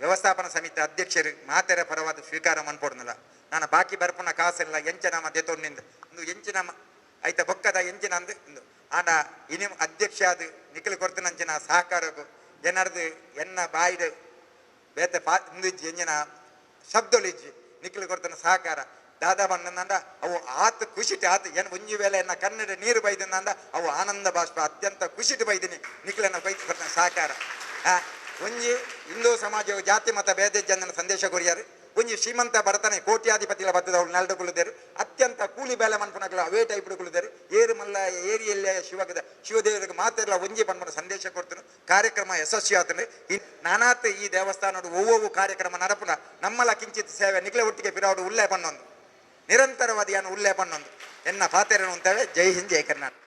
ವ್ಯವಸ್ಥಾಪನಾ ಸಮಿತಿ ಅಧ್ಯಕ್ಷರು ಮಾತೆರ ಪರವಾದ ಸ್ವೀಕಾರ ಮನ್ಪೋಡ್ನಲ್ಲ ನಾನು ಬಾಕಿ ಬರ್ಪುನ ಕಾಸೆಲ್ಲ ಎಂಚನ ಮಧ್ಯೆ ತೊಂಡಿಂದ ಒಂದು ಎಂಚಿನ ಆಯ್ತ ಬೊಕ್ಕದ ಎಂಚಿನ ಅಂದು ಒಂದು ಆನ ಇನಿ ಅಧ್ಯಕ್ಷ ಅದು ನಿಖಿಲ್ ಕೊಡ್ತನಂಚಿನ ಸಹಕಾರಕ್ಕೂ ಏನಾರ್ದು ಎನ್ನ ಬಾಯಿದ ಬೇತೆ ಇಂದಿಜ್ಜಿ ಎಂಜಿನ ಶಬ್ದೊಳಿಜ್ಜಿ ನಿಖಿಲ್ ಕೊಡ್ತನ ಸಹಕಾರ ದಾದಾ ಬಣ್ಣಂದ ಅವು ಆತ ಖುಷಿಟಿ ಆತ ಏನು ಒಂಜಿ ವೇಳೆ ಎನ್ನ ಕನ್ನಡ ನೀರು ಬೈದಂದ ಅವು ಆನಂದ ಬಾಷ್ಪ ಅತ್ಯಂತ ಖುಷಿಟಿ ಬೈದಿನಿ ನಿಖಿಲನ್ನ ಬೈದು ಕೊಡ್ತಾನೆ ಸಹಕಾರ ಒಂಜಿ ಹಿಂದೂ ಸಮಾಜವು ಜಾತಿ ಮತ ಭೇದ ಜನನ ಸಂದೇಶ ಕೊರಿಯಾರು ಒಂಜಿ ಶ್ರೀಮಂತ ಬರ್ತಾನೆ ಕೋಟ್ಯಾಧಿಪತಿಗಳ ಬತ್ತದ ಅವಳು ನೆಲ್ಡುಕೊಳ್ಳುದೇರು ಅತ್ಯಂತ ಕೂಲಿ ಬೇಲೆ ಮನ್ಪುನಕ್ಲ ಅವೇ ಟೈಪ್ ಹಿಡ್ಕೊಳ್ಳುದೇರು ಏರು ಮಲ್ಲ ಏರಿಯಲ್ಲೇ ಶಿವದೇವರಿಗೆ ಮಾತೆಲ್ಲ ಒಂಜಿ ಪನ್ಪನ ಸಂದೇಶ ಕೊಡ್ತಾನೆ ಕಾರ್ಯಕ್ರಮ ಯಶಸ್ವಿ ಆತನೆ ನಾನಾತ್ ಈ ದೇವಸ್ಥಾನದ ಒವ್ವೊವು ಕಾರ್ಯಕ್ರಮ ನಡಪುನ ನಮ್ಮಲ್ಲ ಕಿಂಚಿತ್ ಸೇವೆ ನಿಕ್ಲೆ ಒಟ್ಟಿಗೆ ಪಿರಾವಡು ಉಲ್ಲೆ ಪನ್ನೊಂದು ನಿರಂತರವಾದ ಯಾನು ಉಲ್ಲೆ ಪನ್ನೊಂದು ಎನ್ನ ಪಾತೆರನು ಅಂತೇವೆ ಜೈ ಹಿಂದ್ ಜೈ ಕರ್ನಾಟಕ.